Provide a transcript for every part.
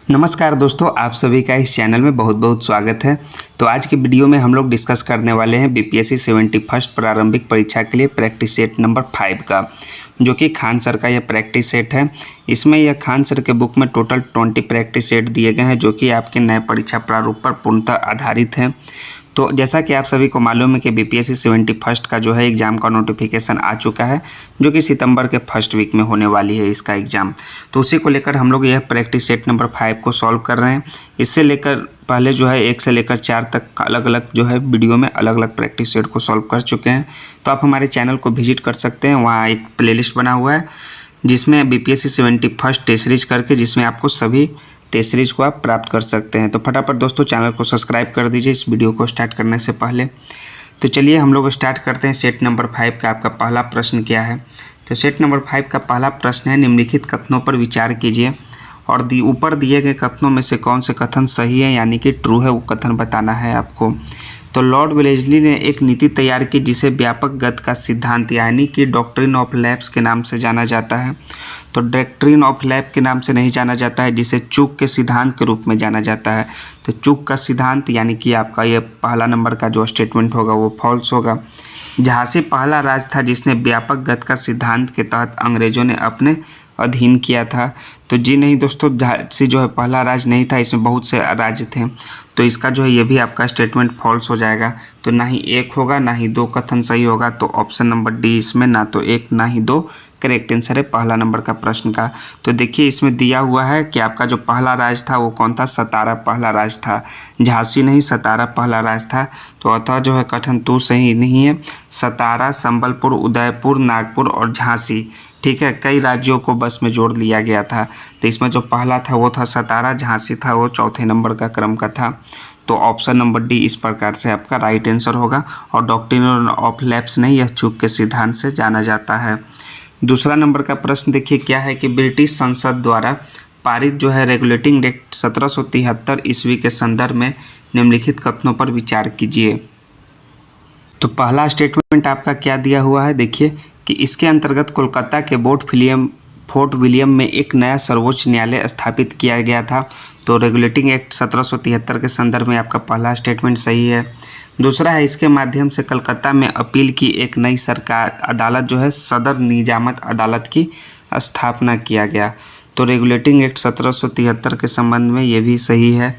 नमस्कार दोस्तों, आप सभी का इस चैनल में बहुत बहुत स्वागत है। तो आज की वीडियो में हम लोग डिस्कस करने वाले हैं बीपीएससी 71st प्रारंभिक परीक्षा के लिए प्रैक्टिस सेट नंबर 5 का, जो कि खान सर का यह प्रैक्टिस सेट है। इसमें यह खान सर के बुक में टोटल 20 प्रैक्टिस सेट दिए गए हैं, जो कि आपके नए परीक्षा प्रारूप पर पूर्णतः आधारित हैं। तो जैसा कि आप सभी को मालूम है कि बीपीएससी 71st का जो है एग्ज़ाम का नोटिफिकेशन आ चुका है, जो कि सितंबर के फर्स्ट वीक में होने वाली है इसका एग्ज़ाम। तो उसी को लेकर हम लोग यह प्रैक्टिस सेट नंबर 5 को सॉल्व कर रहे हैं। इससे लेकर पहले जो है 1 से लेकर 4 तक अलग अलग जो है वीडियो में अलग अलग प्रैक्टिस सेट को सॉल्व कर चुके हैं। तो आप हमारे चैनल को विजिट कर सकते हैं, वहाँ एक प्लेलिस्ट बना हुआ है जिसमें बीपीएससी 71st टेस्ट सीरीज करके, जिसमें आपको सभी टेस्ट सीरीज को आप प्राप्त कर सकते हैं। तो फटाफट दोस्तों चैनल को सब्सक्राइब कर दीजिए इस वीडियो को स्टार्ट करने से पहले। तो चलिए हम लोग स्टार्ट करते हैं। सेट नंबर 5 का आपका पहला प्रश्न क्या है? तो सेट नंबर 5 का पहला प्रश्न है, निम्नलिखित कथनों पर विचार कीजिए और ऊपर दिए गए कथनों में से कौन से कथन सही है, यानी कि ट्रू है, वो कथन बताना है आपको। तो लॉर्ड वेलेस्ली ने एक नीति तैयार की जिसे व्यापक गत का सिद्धांत यानी कि डॉक्ट्रिन ऑफ लैप्स के नाम से जाना जाता है। तो डॉक्ट्रिन ऑफ लैप के नाम से नहीं जाना जाता है, जिसे चूक के सिद्धांत के रूप में जाना जाता है। तो चूक का सिद्धांत यानी कि आपका ये पहला नंबर का जो स्टेटमेंट होगा वो फॉल्स होगा। झांसी पहला राज्य था जिसने व्यापक गत का सिद्धांत के तहत अंग्रेजों ने अपने अधीन किया था। तो जी नहीं दोस्तों, झांसी जो है पहला राज्य नहीं था, इसमें बहुत से राज्य थे। तो इसका जो है ये भी आपका स्टेटमेंट फॉल्स हो जाएगा। तो ना ही 1 होगा ना ही 2 कथन सही होगा। तो ऑप्शन नंबर डी इसमें ना तो 1 ना ही 2 करेक्ट आंसर है पहला नंबर का प्रश्न का। तो देखिए इसमें दिया हुआ है कि आपका जो पहला राज्य था वो कौन था? सतारा पहला राज्य था, झांसी नहीं, सतारा पहला राज्य था। तो अतः जो है कथन 2 सही नहीं है। सतारा, संबलपुर, उदयपुर, नागपुर और झांसी, ठीक है, कई राज्यों को बस में जोड़ लिया गया था। तो इसमें जो पहला था वो था सतारा, झांसी था वो चौथे नंबर का क्रम का था। तो ऑप्शन नंबर डी इस प्रकार से आपका राइट आंसर होगा। और डॉक्ट्रिन ऑफ लैप्स नहीं, यह चूक के सिद्धांत से जाना जाता है। दूसरा नंबर का प्रश्न देखिए क्या है कि ब्रिटिश संसद द्वारा पारित जो है रेगुलेटिंग एक्ट 1773 ईस्वी के संदर्भ में निम्नलिखित कथनों पर विचार कीजिए। तो पहला स्टेटमेंट आपका क्या दिया हुआ है? देखिए कि इसके अंतर्गत कोलकाता के फोर्ट विलियम में एक नया सर्वोच्च न्यायालय स्थापित किया गया था। तो रेगुलेटिंग एक्ट 1773 के संदर्भ में आपका पहला स्टेटमेंट सही है। दूसरा है, इसके माध्यम से कलकत्ता में अपील की एक नई सरकार अदालत जो है सदर निजामत अदालत की स्थापना किया गया। तो रेगुलेटिंग एक्ट 1773 के संबंध में ये भी सही है।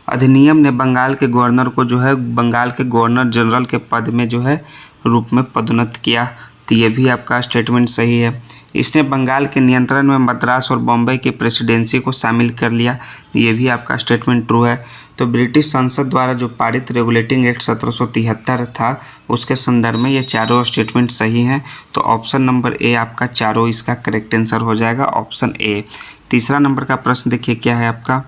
अधिनियम ने बंगाल के गवर्नर को जो है बंगाल के गवर्नर जनरल के पद में जो है रूप में पदोन्नत किया। तो ये भी आपका स्टेटमेंट सही है। इसने बंगाल के नियंत्रण में मद्रास और बॉम्बे की प्रेसिडेंसी को शामिल कर लिया। ये भी आपका स्टेटमेंट ट्रू है। तो ब्रिटिश संसद द्वारा जो पारित रेगुलेटिंग एक्ट 1773 था उसके संदर्भ में ये चारों स्टेटमेंट सही हैं। तो ऑप्शन नंबर ए आपका चारों इसका करेक्ट आंसर हो जाएगा, ऑप्शन ए। तीसरा नंबर का प्रश्न देखिए क्या है आपका?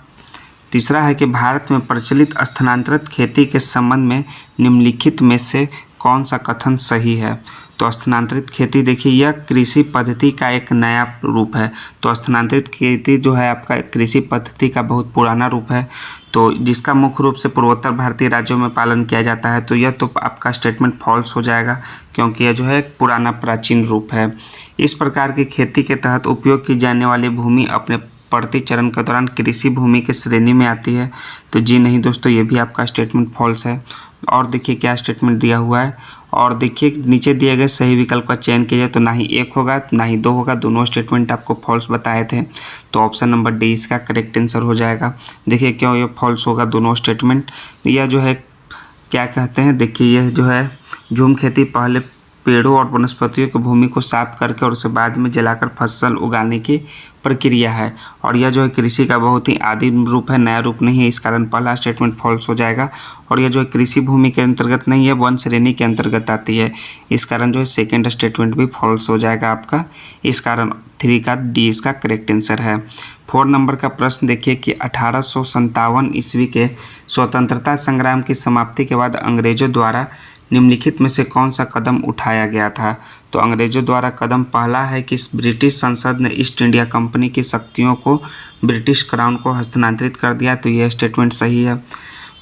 तीसरा है कि भारत में प्रचलित स्थानांतरित खेती के संबंध में निम्नलिखित में से कौन सा कथन सही है? तो स्थानांतरित खेती देखिए यह कृषि पद्धति का एक नया रूप है। तो स्थानांतरित खेती जो है आपका कृषि पद्धति का बहुत पुराना रूप है, तो जिसका मुख्य रूप से पूर्वोत्तर भारतीय राज्यों में पालन किया जाता है। तो यह तो आपका स्टेटमेंट फॉल्स हो जाएगा, क्योंकि यह जो है एक पुराना प्राचीन रूप है। इस प्रकार की खेती के तहत उपयोग की जाने वाली भूमि अपने बढ़ते चरण के दौरान कृषि भूमि की श्रेणी में आती है। तो जी नहीं दोस्तों, ये भी आपका स्टेटमेंट फॉल्स है। और देखिए क्या स्टेटमेंट दिया हुआ है, और देखिए नीचे दिए गए सही विकल्प का चयन कीजिए। तो ना ही 1 होगा ना ही 2 होगा, दोनों स्टेटमेंट आपको फॉल्स बताए थे। तो ऑप्शन नंबर डी इसका करेक्ट आंसर हो जाएगा। देखिए क्यों ये फॉल्स होगा दोनों स्टेटमेंट? यह जो है क्या कहते हैं, देखिए यह जो है झूम खेती पहले पेड़ों और वनस्पतियों की भूमि को साफ करके और उसे बाद में जलाकर फसल उगाने की प्रक्रिया है। और यह जो है कृषि का बहुत ही आदिम रूप है, नया रूप नहीं है। इस कारण पहला स्टेटमेंट फॉल्स हो जाएगा। और यह जो है कृषि भूमि के अंतर्गत नहीं है, वन श्रेणी के अंतर्गत आती है। इस कारण जो है सेकेंड स्टेटमेंट भी फॉल्स हो जाएगा आपका। इस कारण 3 का डी इसका करेक्ट आंसर है। 4 नंबर का प्रश्न देखिए कि 1857 ईस्वी के स्वतंत्रता संग्राम की समाप्ति के बाद अंग्रेजों द्वारा निम्नलिखित में से कौन सा कदम उठाया गया था? तो अंग्रेजों द्वारा कदम पहला है कि ब्रिटिश संसद ने ईस्ट इंडिया कंपनी की शक्तियों को ब्रिटिश क्राउन को हस्तांतरित कर दिया। तो यह स्टेटमेंट सही है।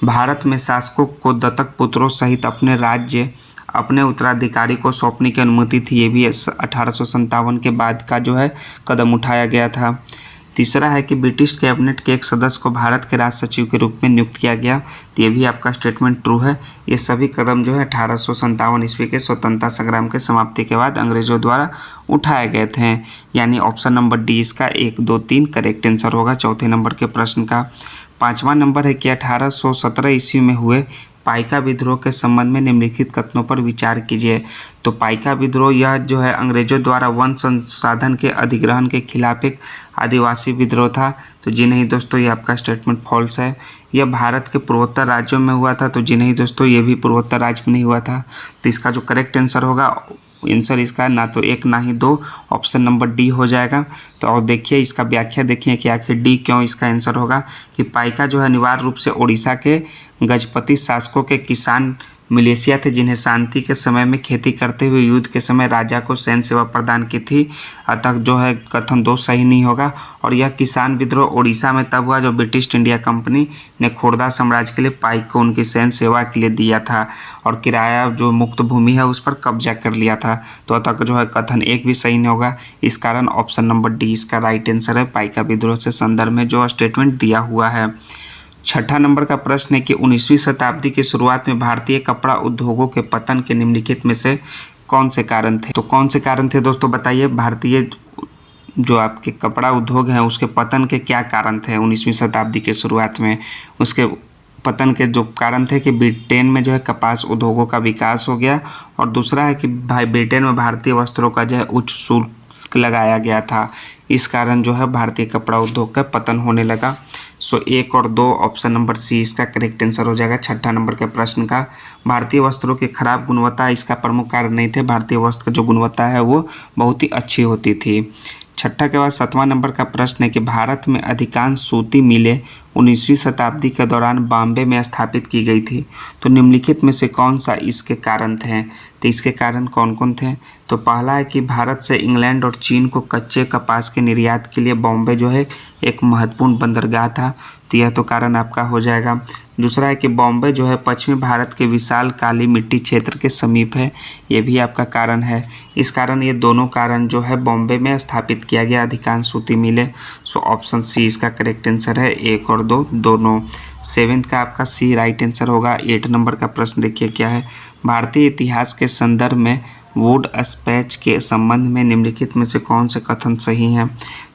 भारत में शासकों को दत्तक पुत्रों सहित अपने राज्य अपने उत्तराधिकारी को सौंपने की अनुमति थी। ये भी 1857 के बाद का जो है कदम उठाया गया था। तीसरा है कि ब्रिटिश कैबिनेट के एक सदस्य को भारत के राज सचिव के रूप में नियुक्त किया गया, तो ये भी आपका स्टेटमेंट ट्रू है। ये सभी कदम जो है 1857 ईस्वी के स्वतंत्रता संग्राम के समाप्ति के बाद अंग्रेजों द्वारा उठाए गए थे। यानी ऑप्शन नंबर डी इसका 1, 2, 3 करेक्ट आंसर होगा चौथे नंबर के प्रश्न का। पाँचवा नंबर है कि 1817 ईस्वी में हुए पाइका विद्रोह के संबंध में निम्नलिखित कथनों पर विचार कीजिए। तो पाइका विद्रोह यह जो है अंग्रेजों द्वारा वन संसाधन के अधिग्रहण के खिलाफ एक आदिवासी विद्रोह था। तो जी नहीं दोस्तों, ये आपका स्टेटमेंट फॉल्स है। यह भारत के पूर्वोत्तर राज्यों में हुआ था। तो जी नहीं दोस्तों, ये भी पूर्वोत्तर राज्य में नहीं हुआ था। तो इसका जो करेक्ट आंसर होगा, आंसर इसका ना तो 1 ना ही 2, ऑप्शन नंबर डी हो जाएगा। तो और देखिए इसका व्याख्या देखिए कि आखिर डी क्यों इसका आंसर होगा कि पाइका जो है अनिवार्य रूप से उड़ीसा के गजपति शासकों के किसान मिलिशिया थे, जिन्हें शांति के समय में खेती करते हुए युद्ध के समय राजा को सैन्य सेवा प्रदान की थी। अतः जो है कथन 2 सही नहीं होगा। और यह किसान विद्रोह उड़ीसा में तब हुआ जब ब्रिटिश इंडिया कंपनी ने खोड़दा साम्राज्य के लिए पाइक को उनकी सैन्य सेवा के लिए दिया था और किराया जो मुक्त भूमि है उस पर कब्जा कर लिया था। तो अतः जो है कथन 1 भी सही नहीं होगा। इस कारण ऑप्शन नंबर डी इसका राइट आंसर है, पाइका विद्रोह से संदर्भ में जो स्टेटमेंट दिया हुआ है। छठा नंबर का प्रश्न है कि 19वीं शताब्दी की शुरुआत में भारतीय कपड़ा उद्योगों के पतन के निम्नलिखित में से कौन से कारण थे। तो कौन से कारण थे दोस्तों बताइए। भारतीय जो आपके कपड़ा उद्योग हैं उसके पतन के क्या कारण थे 19वीं शताब्दी के शुरुआत में। उसके पतन के जो कारण थे कि ब्रिटेन में जो है कपास उद्योगों का विकास हो गया, और दूसरा है कि भाई ब्रिटेन में भारतीय वस्त्रों का जो है उच्च शुल्क लगाया गया था। इस कारण जो है भारतीय कपड़ा उद्योग का पतन होने लगा। सो 1 और 2 ऑप्शन नंबर सी इसका करेक्ट आंसर हो जाएगा छठा नंबर के प्रश्न का। भारतीय वस्त्रों की खराब गुणवत्ता इसका प्रमुख कारण नहीं थे। भारतीय वस्त्र की जो गुणवत्ता है वो बहुत ही अच्छी होती थी। छठा के बाद 7वां नंबर का प्रश्न है कि भारत में अधिकांश सूती मिलें 19वीं शताब्दी के दौरान बॉम्बे में स्थापित की गई थी। तो निम्नलिखित में से कौन सा इसके कारण थे। तो इसके कारण कौन कौन थे। तो पहला है कि भारत से इंग्लैंड और चीन को कच्चे कपास के निर्यात के लिए बॉम्बे जो है एक महत्वपूर्ण बंदरगाह था। तो यह तो कारण आपका हो जाएगा। दूसरा है कि बॉम्बे जो है पश्चिमी भारत के विशाल काली मिट्टी क्षेत्र के समीप है। ये भी आपका कारण है। इस कारण ये दोनों कारण जो है बॉम्बे में स्थापित किया गया अधिकांश सूती मिलें। सो ऑप्शन सी इसका करेक्ट आंसर है, 1 और 2 दोनों। 7th का आपका सी राइट आंसर होगा। 8 नंबर का प्रश्न देखिए क्या है। भारतीय इतिहास के संदर्भ में वुड स्पैच के संबंध में निम्नलिखित में से कौन से कथन सही हैं।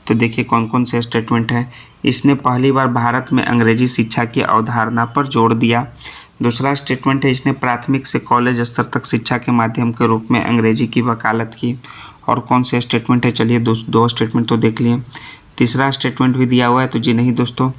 तो देखिए कौन कौन से स्टेटमेंट हैं। इसने पहली बार भारत में अंग्रेजी शिक्षा की अवधारणा पर जोर दिया। दूसरा स्टेटमेंट है इसने प्राथमिक से कॉलेज स्तर तक शिक्षा के माध्यम के रूप में अंग्रेजी की वकालत की। और कौन से स्टेटमेंट है, चलिए दो स्टेटमेंट तो देख लिए। तीसरा स्टेटमेंट भी दिया हुआ है, तो जी नहीं दोस्तों,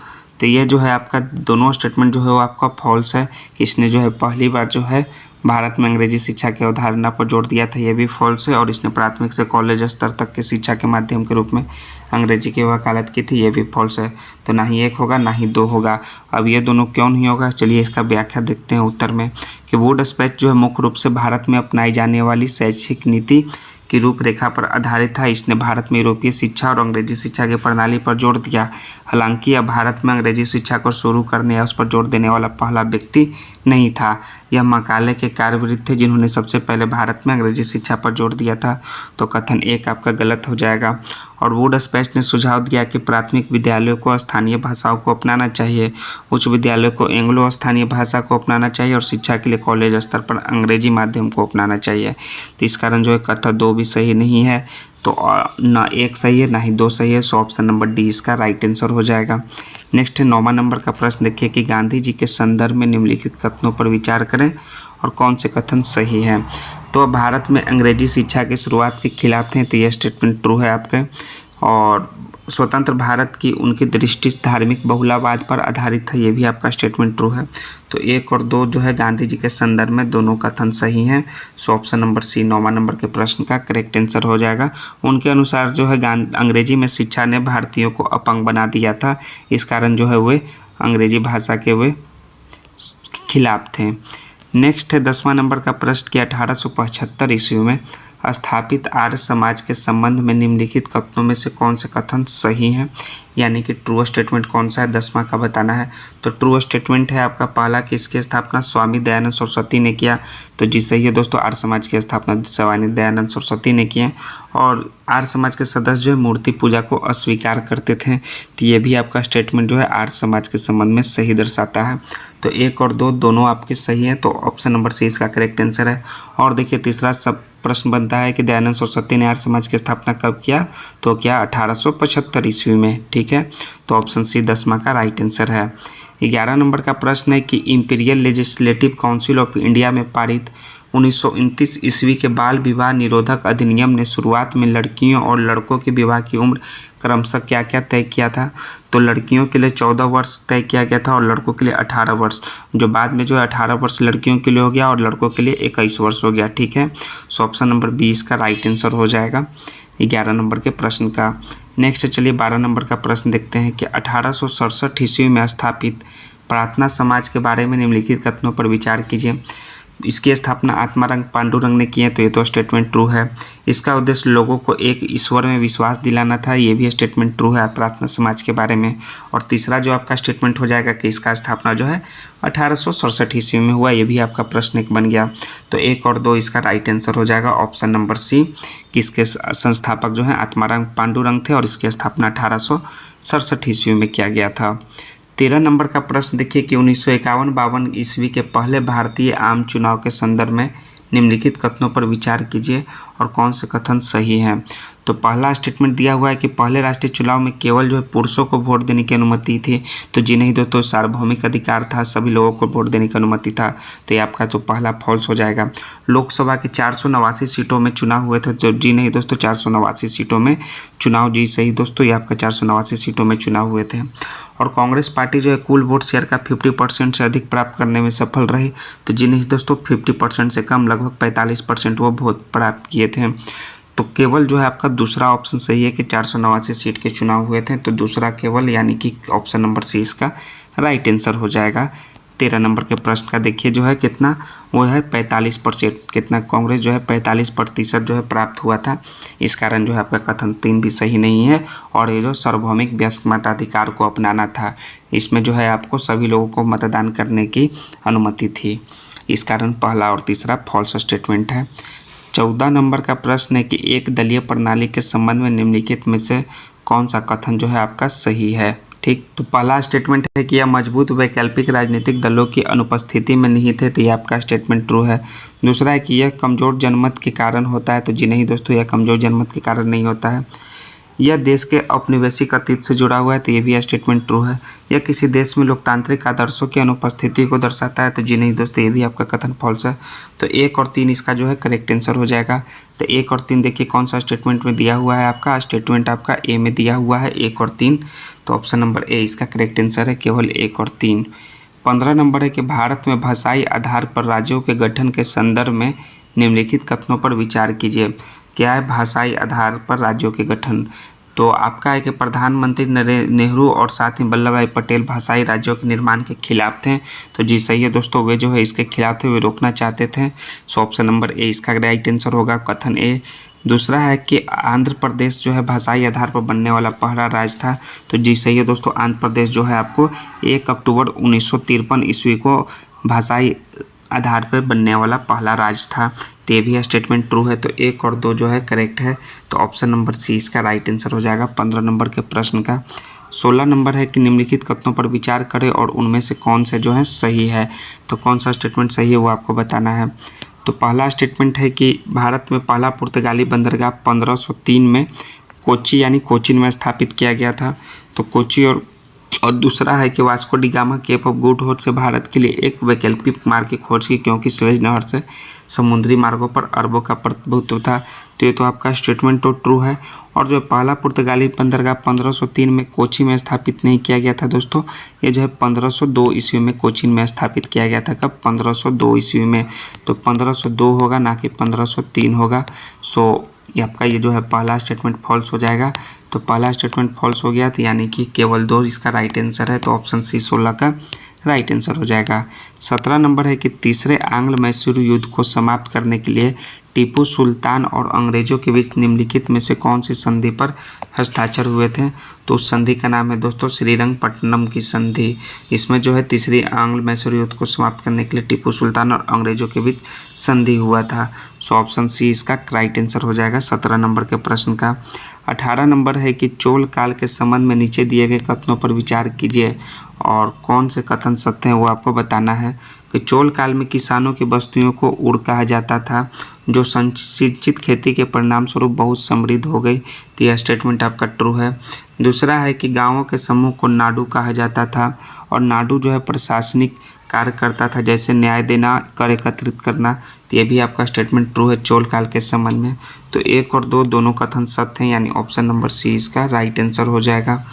तो ये जो है आपका दोनों स्टेटमेंट जो है वो आपका फॉल्स है कि इसने जो है पहली बार जो है भारत में अंग्रेजी शिक्षा की अवधारणा पर जोर दिया था, ये भी फॉल्स है। और इसने प्राथमिक से कॉलेज स्तर तक के शिक्षा के माध्यम के रूप में अंग्रेजी की वकालत की थी, ये भी फॉल्स है। तो ना ही 1 होगा ना ही 2 होगा। अब ये दोनों क्यों नहीं होगा, चलिए इसका व्याख्या देखते हैं उत्तर में कि वुड स्पैच जो है मुख्य रूप से भारत में अपनाई जाने वाली शैक्षिक नीति की रूपरेखा पर आधारित था। इसने भारत में यूरोपीय शिक्षा और अंग्रेजी शिक्षा की प्रणाली पर जोर दिया। हालांकि यह भारत में अंग्रेजी शिक्षा को शुरू करने या उस पर जोर देने वाला पहला व्यक्ति नहीं था। यह मकाले के कार्यविद थे जिन्होंने सबसे पहले भारत में अंग्रेजी शिक्षा पर जोर दिया था। तो कथन 1 आपका गलत हो जाएगा। और वुड स्पैच ने सुझाव दिया कि प्राथमिक विद्यालयों को स्थानीय भाषाओं को अपनाना चाहिए, उच्च विद्यालयों को एंग्लो स्थानीय भाषा को अपनाना चाहिए और शिक्षा के लिए कॉलेज स्तर पर अंग्रेजी माध्यम को अपनाना चाहिए। तो इस कारण जो है कथन 2 भी सही नहीं है। तो ना 1 सही है ना ही 2 सही है। सो ऑप्शन नंबर डी इसका राइट आंसर हो जाएगा। नेक्स्ट है 9वां नंबर का प्रश्न देखिए कि गांधी जी के संदर्भ में निम्नलिखित कथनों पर विचार करें और कौन से कथन सही हैं। तो भारत में अंग्रेजी शिक्षा की शुरुआत के खिलाफ थे, तो यह स्टेटमेंट ट्रू है आपके। और स्वतंत्र भारत की उनकी दृष्टि धार्मिक बहुलवाद पर आधारित था, ये भी आपका स्टेटमेंट ट्रू है। तो 1 और 2 जो है गांधी जी के संदर्भ में दोनों कथन सही हैं। सो ऑप्शन नंबर सी 9वां नंबर के प्रश्न का करेक्ट आंसर हो जाएगा। उनके अनुसार जो है अंग्रेजी में शिक्षा ने भारतीयों को अपंग बना दिया था। इस कारण जो है वे अंग्रेजी भाषा के वे खिलाफ थे। नेक्स्ट है 10वां नंबर का प्रश्न कि 1875 ईस्वी में स्थापित आर्य समाज के संबंध में निम्नलिखित कथनों में से कौन से कथन सही हैं, यानी कि ट्रू स्टेटमेंट कौन सा है 10वां का बताना है। तो ट्रू स्टेटमेंट है आपका पहला कि इसकी स्थापना स्वामी दयानंद सरस्वती ने किया। तो जी सही है दोस्तों, आर्य समाज की स्थापना स्वामी दयानंद सरस्वती ने की है। और आर्य समाज के सदस्य जो है मूर्ति पूजा को अस्वीकार करते थे। तो ये भी आपका स्टेटमेंट जो है आर्य समाज के संबंध में सही दर्शाता है। तो 1 और 2 दोनों आपके सही हैं, तो ऑप्शन नंबर सी इसका करेक्ट आंसर है। और देखिए तीसरा सब प्रश्न बनता है कि दयानंद सरस्वती ने आर्य समाज की स्थापना कब किया, तो क्या 1875 ईस्वी में। ठीक है, तो ऑप्शन सी 10वां का राइट आंसर है। 11 नंबर का प्रश्न है कि imperial legislative council of India में पारित 1929 ईस्वी के बाल विवाह निरोधक अधिनियम ने शुरुआत में लड़कियों और लड़कों के विवाह की उम्र क्रमशः क्या क्या तय किया था। तो लड़कियों के लिए 14 वर्ष तय किया गया था और लड़कों के लिए 18 वर्ष, जो बाद में जो है 18 वर्ष लड़कियों के लिए हो गया और लड़कों के लिए 21 वर्ष हो गया। ठीक है, सो ऑप्शन नंबर 20 का राइट आंसर हो जाएगा 11 नंबर के प्रश्न का। नेक्स्ट चलिए 12 नंबर का प्रश्न देखते हैं कि 1867 ईस्वी में स्थापित प्रार्थना समाज के बारे में निम्नलिखित कथनों पर विचार कीजिए। इसकी स्थापना आत्मारंग पांडुरंग ने की है, तो ये तो स्टेटमेंट ट्रू है। इसका उद्देश्य लोगों को एक ईश्वर में विश्वास दिलाना था, ये भी स्टेटमेंट ट्रू है प्रार्थना समाज के बारे में। और तीसरा जो आपका स्टेटमेंट हो जाएगा कि इसका स्थापना जो है 1867 ईस्वी में हुआ, ये भी आपका प्रश्न एक बन गया। तो 1 और 2 इसका राइट आंसर हो जाएगा ऑप्शन नंबर सी, कि इसके संस्थापक जो है आत्मारंग पांडुरंग थे और इसकी स्थापना 1867 ईस्वी में किया गया था। 13 नंबर का प्रश्न देखिए कि 1951-52 ईस्वी के पहले भारतीय आम चुनाव के संदर्भ में निम्नलिखित कथनों पर विचार कीजिए और कौन से कथन सही हैं। तो पहला स्टेटमेंट दिया हुआ है कि पहले राष्ट्रीय चुनाव में केवल जो है पुरुषों को वोट देने की अनुमति थी। तो जी नहीं दोस्तों, सार्वभौमिक अधिकार था, सभी लोगों को वोट देने की अनुमति था। तो ये आपका तो पहला फॉल्स हो जाएगा। लोकसभा की 489 सीटों में चुनाव हुए थे, तो जी नहीं दोस्तों, 489 सीटों में चुनाव, जी सही दोस्तों, ये आपका 489 सीटों में चुनाव हुए थे। और कांग्रेस पार्टी जो है कुल वोट शेयर का 50% से अधिक प्राप्त करने में सफल रही। तो जी नहीं दोस्तों, 50% से कम, लगभग 45% वो वोट प्राप्त किए थे। तो केवल जो है आपका दूसरा ऑप्शन सही है कि 489 सीट के चुनाव हुए थे। तो दूसरा केवल, यानी कि ऑप्शन नंबर सी इसका राइट आंसर हो जाएगा 13 नंबर के प्रश्न का। देखिए जो है कितना, वो है 45%, कितना कांग्रेस जो है 45% जो है प्राप्त हुआ था। इस कारण जो है आपका कथन 3 भी सही नहीं है। और ये जो सार्वभौमिक वयस्क मताधिकार को अपनाना था, इसमें जो है आपको सभी लोगों को मतदान करने की अनुमति थी। इस कारण पहला और तीसरा फॉल्स स्टेटमेंट है। 14 नंबर का प्रश्न है कि एक दलीय प्रणाली के संबंध में निम्नलिखित में से कौन सा कथन जो है आपका सही है। ठीक, तो पहला स्टेटमेंट है कि यह मजबूत वैकल्पिक राजनीतिक दलों की अनुपस्थिति में निहित है, तो यह आपका स्टेटमेंट ट्रू है। दूसरा है कि यह कमजोर जनमत के कारण होता है, तो जी नहीं दोस्तों, यह कमजोर जनमत के कारण नहीं होता है। यह देश के औपनिवेशिक अतीत से जुड़ा हुआ है, तो ये भी स्टेटमेंट ट्रू है। यह किसी देश में लोकतांत्रिक आदर्शों की अनुपस्थिति को दर्शाता है, तो जी नहीं दोस्तों, ये भी आपका कथन फॉल्स है। तो 1 और 3 इसका जो है करेक्ट आंसर हो जाएगा। तो 1 और 3 देखिए कौन सा स्टेटमेंट में दिया हुआ है, आपका स्टेटमेंट आपका ए में दिया हुआ है 1 और 3। तो ऑप्शन नंबर ए इसका करेक्ट आंसर है, केवल 1 और 3। 15 नंबर है कि भारत में भाषाई आधार पर राज्यों के गठन के संदर्भ में निम्नलिखित कथनों पर विचार कीजिए। क्या है भाषाई आधार पर राज्यों के गठन? तो आपका है कि प्रधानमंत्री नेहरू और साथ ही वल्लभ भाई पटेल भाषाई राज्यों के निर्माण के खिलाफ थे। तो जी सही है दोस्तों, वे जो है इसके खिलाफ थे, वे रोकना चाहते थे। सो ऑप्शन नंबर ए इसका राइट आंसर होगा, कथन ए। दूसरा है कि आंध्र प्रदेश जो है भाषाई आधार पर बनने वाला पहला राज्य था। तो जी सही है दोस्तों, आंध्र प्रदेश जो है आपको 1 अक्टूबर 1953 ईस्वी को भाषाई आधार पर बनने वाला पहला राज्य था। तो ये भी स्टेटमेंट ट्रू है। तो 1 और 2 जो है करेक्ट है, तो ऑप्शन नंबर सी इसका राइट आंसर हो जाएगा 15 नंबर के प्रश्न का। 16 नंबर है कि निम्नलिखित कथनों पर विचार करें और उनमें से कौन से जो है सही है। तो कौन सा स्टेटमेंट सही है वो आपको बताना है। तो पहला स्टेटमेंट है कि भारत में पहला पुर्तगाली बंदरगाह 1503 में कोच्चि यानी कोचीन में स्थापित किया गया था। तो कोच्चि और दूसरा है कि Vasco da Gama Cape of Good Hope से भारत के लिए एक वैकल्पिक मार्ग की खोज की, क्योंकि सुएज नहर से समुद्री मार्गों पर अरबों का प्रभुत्व था। तो ये तो आपका स्टेटमेंट तो ट्रू है। और जो पहला पुर्तगाली बंदरगाह 1503 में कोच्चि में स्थापित नहीं किया गया था दोस्तों, ये जो है 1502 ईस्वी में कोचीन में स्थापित किया गया था। कब? 1502 ईस्वी में। तो 1502 होगा, ना कि 1503 होगा। सो ये आपका ये जो है पहला स्टेटमेंट फॉल्स हो जाएगा। तो पहला स्टेटमेंट फॉल्स हो गया, तो यानी कि केवल 2 इसका राइट आंसर है। तो ऑप्शन सी 16 का राइट आंसर हो जाएगा। 17 नंबर है कि तीसरे आंग्ल मैसूर युद्ध को समाप्त करने के लिए टीपू सुल्तान और अंग्रेजों के बीच निम्नलिखित में से कौन सी संधि पर हस्ताक्षर हुए थे? तो उस संधि का नाम है दोस्तों श्रीरंगपट्टनम की संधि। इसमें जो है तीसरी आंग्ल मैसूर युद्ध को समाप्त करने के लिए टीपू सुल्तान और अंग्रेजों के बीच संधि हुआ था। सो ऑप्शन सी इसका राइट आंसर हो जाएगा 17 नंबर के प्रश्न का। 18 नंबर है कि चोल काल के संबंध में नीचे दिए गए कथनों पर विचार कीजिए और कौन से कथन सत्य हैं वो आपको बताना है। कि चोल काल में किसानों की बस्तियों को उड़ कहा जाता था, जो सिंचित खेती के परिणाम स्वरूप बहुत समृद्ध हो गई। तो यह स्टेटमेंट आपका ट्रू है। दूसरा है कि गांवों के समूह को नाडू कहा जाता था और नाडू जो है प्रशासनिक कार्य करता था, जैसे न्याय देना, कर एकत्रित करना। तो ये भी आपका स्टेटमेंट ट्रू है चोल काल के संबंध में। तो 1 और 2 दोनों कथन सत्य हैं, यानी ऑप्शन नंबर सी इसका राइट आंसर हो जाएगा।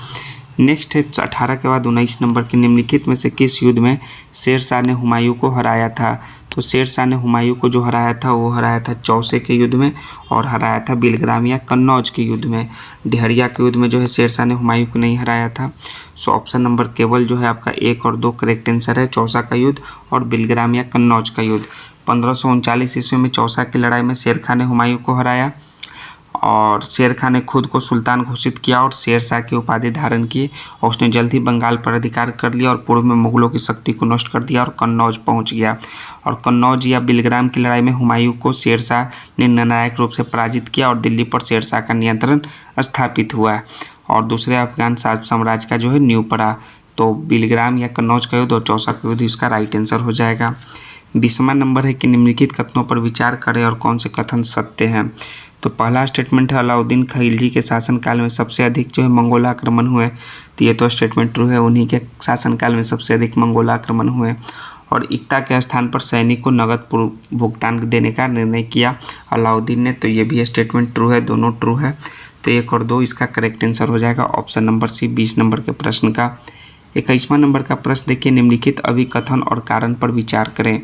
नेक्स्ट है 18 के बाद 19 नंबर के निम्नलिखित में से किस युद्ध में शेरशाह ने हुमायूं को हराया था? तो शेरशाह ने हुमायूं को जो हराया था वो हराया था चौसे के युद्ध में और हराया था बिलग्राम या कन्नौज के युद्ध में। डहरिया के युद्ध में जो है शेरशाह ने हुमायूं को नहीं हराया था। सो ऑप्शन नंबर केवल जो है आपका 1 और 2 करेक्ट आंसर है, चौसा का युद्ध और बिलग्राम या कन्नौज का युद्ध। 1539 ईस्वी में चौसा की लड़ाई में शेर खां ने हुमायूं को हराया और शेर खां ने खुद को सुल्तान घोषित किया और शेरशाह की उपाधि धारण की और उसने जल्द ही बंगाल पर अधिकार कर लिया और पूर्व में मुगलों की शक्ति को नष्ट कर दिया और कन्नौज पहुंच गया। और कन्नौज या बिलग्राम की लड़ाई में हुमायूं को शेरशाह ने निर्णायक रूप से पराजित किया और दिल्ली पर शेरशाह का नियंत्रण स्थापित हुआ और दूसरे अफगान साम्राज्य का जो है नींव पड़ा। तो बिलग्राम या कन्नौज का युद्ध और चौसा का युद्ध इसका राइट आंसर हो जाएगा। 20वां नंबर है कि निम्नलिखित कथनों पर विचार करें और कौन से कथन सत्य हैं। तो पहला स्टेटमेंट है अलाउद्दीन खिलजी के शासनकाल में सबसे अधिक जो है मंगोल आक्रमण हुए। तो ये तो स्टेटमेंट ट्रू है, उन्हीं के शासनकाल में सबसे अधिक मंगोल आक्रमण हुए। और इक्ता के स्थान पर सैनिक को नगद भुगतान देने का निर्णय किया अलाउद्दीन ने। तो ये भी स्टेटमेंट ट्रू है, दोनों ट्रू है। तो 1 और 2 इसका करेक्ट आंसर हो जाएगा ऑप्शन नंबर सी 20 नंबर के प्रश्न का। 21वां नंबर का प्रश्न देखिए, निम्नलिखित अभिकथन और कारण पर विचार करें।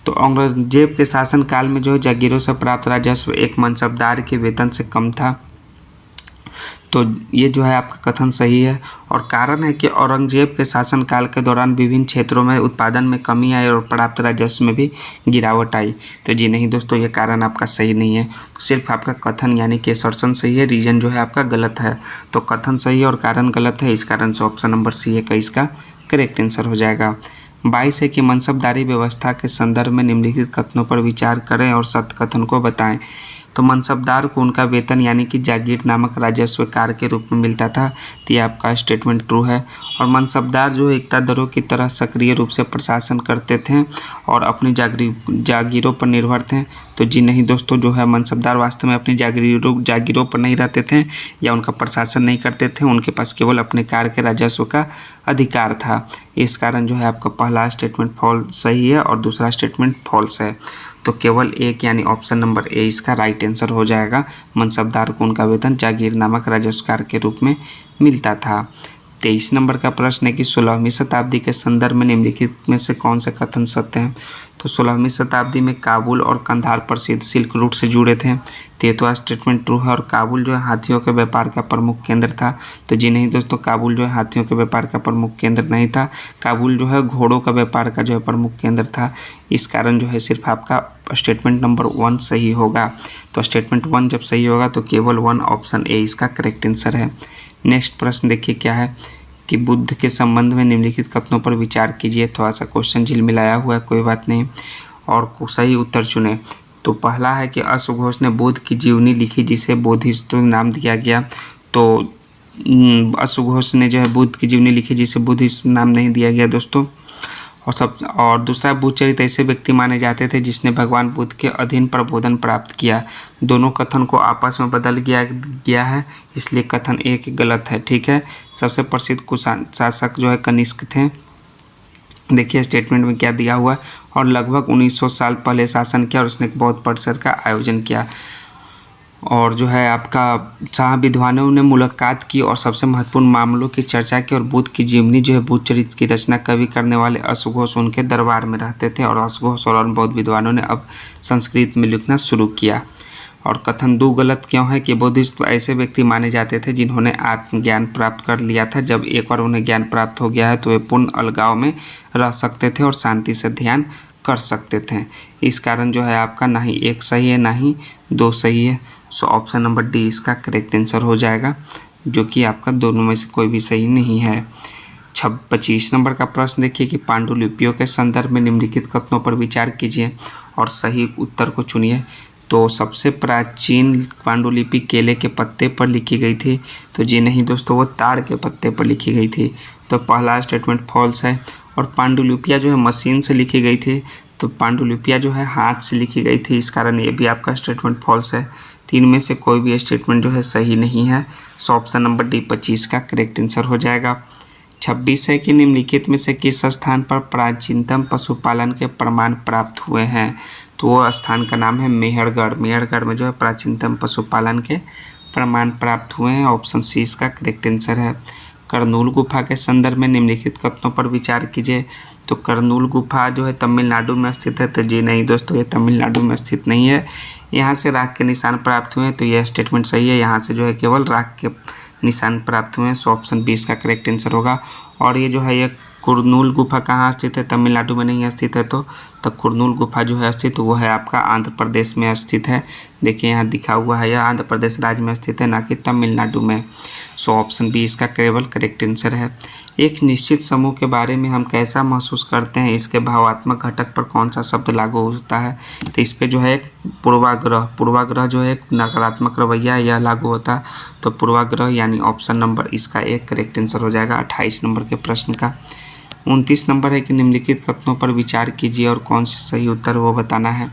तो औरंगजेब के शासनकाल में जो है जागीरों से प्राप्त राजस्व एक मनसबदार के वेतन से कम था। तो ये जो है आपका कथन सही है। और कारण है कि औरंगजेब के शासनकाल के दौरान विभिन्न क्षेत्रों में उत्पादन में कमी आई और प्राप्त राजस्व में भी गिरावट आई। तो जी नहीं दोस्तों, ये कारण आपका सही नहीं है। तो सिर्फ आपका कथन यानी कि असर्शन सही है, रीजन जो है आपका गलत है। तो कथन सही है और कारण गलत है, इस कारण से ऑप्शन नंबर सी 21 का करेक्ट आंसर हो जाएगा। 22 है कि मनसबदारी व्यवस्था के संदर्भ में निम्नलिखित कथनों पर विचार करें और सत्य कथन को बताएं। तो मनसबदार को उनका वेतन यानी कि जागीर नामक राजस्व कार्य के रूप में मिलता था। तो ये आपका स्टेटमेंट ट्रू है। और मनसबदार जो इक्तादारों की तरह सक्रिय रूप से प्रशासन करते थे और अपनी जागीरों पर निर्भर थे। तो जी नहीं दोस्तों, जो है मनसबदार वास्तव में अपनी जागीरों पर नहीं रहते थे या उनका प्रशासन नहीं करते थे, उनके पास केवल अपने कार्य के राजस्व का अधिकार था। इस कारण जो है आपका पहला स्टेटमेंट फॉल्स सही है और दूसरा स्टेटमेंट फॉल्स है। तो केवल एक यानी ऑप्शन नंबर ए इसका राइट आंसर हो जाएगा। मनसबदार को उनका वेतन जागीर नामक राजस्व कार्य के रूप में मिलता था। 23 नंबर का प्रश्न है कि 16वीं शताब्दी के संदर्भ में निम्नलिखित में से कौन से कथन सत्य हैं। तो 16वीं शताब्दी में काबुल और कंधार प्रसिद्ध सिल्क रूट से जुड़े थे। तो स्टेटमेंट ट्रू है। और काबुल जो है हाथियों के व्यापार का प्रमुख केंद्र था। तो जी नहीं दोस्तों, काबुल जो है हाथियों के व्यापार का प्रमुख केंद्र नहीं था। काबुल जो है घोड़ों का व्यापार का जो है प्रमुख केंद्र था। इस कारण जो है सिर्फ आपका स्टेटमेंट नंबर 1 सही होगा। तो स्टेटमेंट 1 जब सही होगा तो केवल 1 ऑप्शन ए इसका करेक्ट आंसर है। नेक्स्ट प्रश्न देखिए क्या है कि बुद्ध के संबंध में निम्नलिखित कथनों पर विचार कीजिए। थोड़ा सा क्वेश्चन झिलमिलाया हुआ है, कोई बात नहीं, और सही उत्तर चुने। तो पहला है कि अश्वघोष ने बुद्ध की जीवनी लिखी जिसे बोधिसत्व नाम दिया गया। तो अश्वघोष ने जो है बुद्ध की जीवनी लिखी जिसे बुद्धिस्ट नाम नहीं दिया गया दोस्तों। और दूसरा, बुद्धचरित ऐसे व्यक्ति माने जाते थे जिसने भगवान बुद्ध के अधीन प्रबोधन प्राप्त किया। दोनों कथन को आपस में बदल गया है, इसलिए कथन एक गलत है। ठीक है। सबसे प्रसिद्ध कुषाण शासक जो है कनिष्क थे। देखिए स्टेटमेंट में क्या दिया हुआ, और लगभग 1900 साल पहले शासन किया और उसने एक बौद्ध परिसर का आयोजन किया। और जो है आपका जहाँ विद्वानों ने मुलाकात की और सबसे महत्वपूर्ण मामलों की चर्चा की और बुद्ध की जीवनी जो है बुद्धचरित्र की रचना कवि करने वाले अश्वघोष उनके दरबार में रहते थे। और अश्वघोष और बौद्ध विद्वानों ने अब संस्कृत में लिखना शुरू किया। और कथन 2 गलत क्यों है कि बुद्धिस्ट ऐसे व्यक्ति माने जाते थे जिन्होंने आत्मज्ञान प्राप्त कर लिया था। जब एक बार उन्हें ज्ञान प्राप्त हो गया है तो वे पूर्ण अलगाव में रह सकते थे और शांति से ध्यान कर सकते थे। इस कारण जो है आपका ना ही 1 सही है ना ही 2 सही है। सो ऑप्शन नंबर डी इसका करेक्ट आंसर हो जाएगा, जो कि आपका दोनों में से कोई भी सही नहीं है। 25 नंबर का प्रश्न देखिए कि पांडुलिपियों के संदर्भ में निम्नलिखित कथनों पर विचार कीजिए और सही उत्तर को चुनिए। तो सबसे प्राचीन पांडुलिपि केले के पत्ते पर लिखी गई थी, तो जी नहीं दोस्तों, वो ताड़ के पत्ते पर लिखी गई थी। तो पहला स्टेटमेंट फॉल्स है। और पांडुलिपियाँ जो है मशीन से लिखी गई थी, तो पांडुलिपियाँ जो है हाथ से लिखी गई थी, इस कारण ये भी आपका स्टेटमेंट फॉल्स है। 3 में से कोई भी स्टेटमेंट जो है सही नहीं है। सो ऑप्शन नंबर डी 25 का करेक्ट आंसर हो जाएगा। 26 है कि निम्नलिखित में से किस स्थान पर प्राचीनतम पशुपालन के प्रमाण प्राप्त हुए हैं। तो वो स्थान का नाम है मेहरगढ़। मेहरगढ़ में जो है प्राचीनतम पशुपालन के प्रमाण प्राप्त हुए हैं। ऑप्शन सी इसका करेक्ट आंसर है। करनूल गुफा के संदर्भ में निम्नलिखित कथनों पर विचार कीजिए। तो करनूल गुफा जो है तमिलनाडु में स्थित है, तो जी नहीं दोस्तों, ये तमिलनाडु में स्थित नहीं है। यहाँ से राख के निशान प्राप्त हुए हैं, तो यह स्टेटमेंट सही है। यहाँ से जो है केवल राख के निशान प्राप्त हुए हैं। सो ऑप्शन 20 का करेक्ट आंसर होगा। और ये जो है ये कुरनूल गुफा कहाँ स्थित है, तमिलनाडु में नहीं स्थित है। तो कुरनूल गुफा जो है स्थित, वो है आपका आंध्र प्रदेश में स्थित है। देखिए यहाँ दिखा हुआ है, यह आंध्र प्रदेश राज्य में स्थित है, ना कि तमिलनाडु में। सो ऑप्शन बी इसका केवल करेक्ट आंसर है। एक निश्चित समूह के बारे में हम कैसा महसूस करते हैं, इसके भावात्मक घटक पर कौन सा शब्द लागू होता है। तो इस पर जो है एक पूर्वाग्रह जो है एक नकारात्मक रवैया यह लागू होता है। तो पूर्वाग्रह यानी ऑप्शन नंबर इसका एक करेक्ट आंसर हो जाएगा 28 नंबर के प्रश्न का। 29 नंबर है कि निम्नलिखित कथनों पर विचार कीजिए और कौन सी सही उत्तर वो बताना है।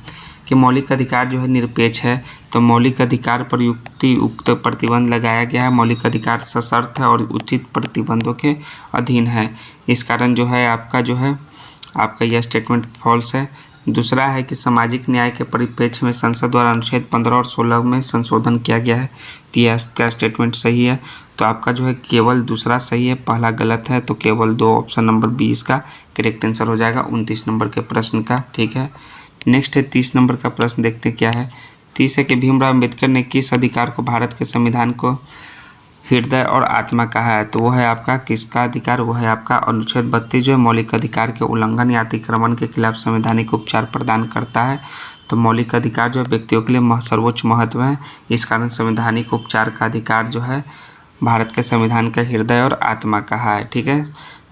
कि मौलिक अधिकार जो है निरपेक्ष है, तो मौलिक अधिकार पर युक्तियुक्त प्रतिबंध लगाया गया है। मौलिक अधिकार सशर्त है और उचित प्रतिबंधों के अधीन है। इस कारण जो है आपका यह स्टेटमेंट फॉल्स है। दूसरा है कि सामाजिक न्याय के परिप्रेक्ष्य में संसद द्वारा अनुच्छेद 15 और 16 में संशोधन किया गया है, तो यह क्या स्टेटमेंट सही है। तो आपका जो है केवल दूसरा सही है, पहला गलत है। तो केवल 2 ऑप्शन नंबर 20 का करेक्ट आंसर हो जाएगा 29 नंबर के प्रश्न का। ठीक है, नेक्स्ट है 30 नंबर का प्रश्न, देखते हैं क्या है। 30 है कि भीमराव अम्बेडकर ने किस अधिकार को भारत के संविधान को हृदय और आत्मा कहा है। तो वो है आपका किसका अधिकार, वो है आपका अनुच्छेद 32 जो है मौलिक अधिकार के उल्लंघन या अतिक्रमण के खिलाफ संवैधानिक उपचार प्रदान करता है। तो मौलिक अधिकार जो है व्यक्तियों के लिए सर्वोच्च महत्व है, इस कारण संवैधानिक उपचार का अधिकार जो है भारत के संविधान का हृदय और आत्मा कहा है। ठीक है,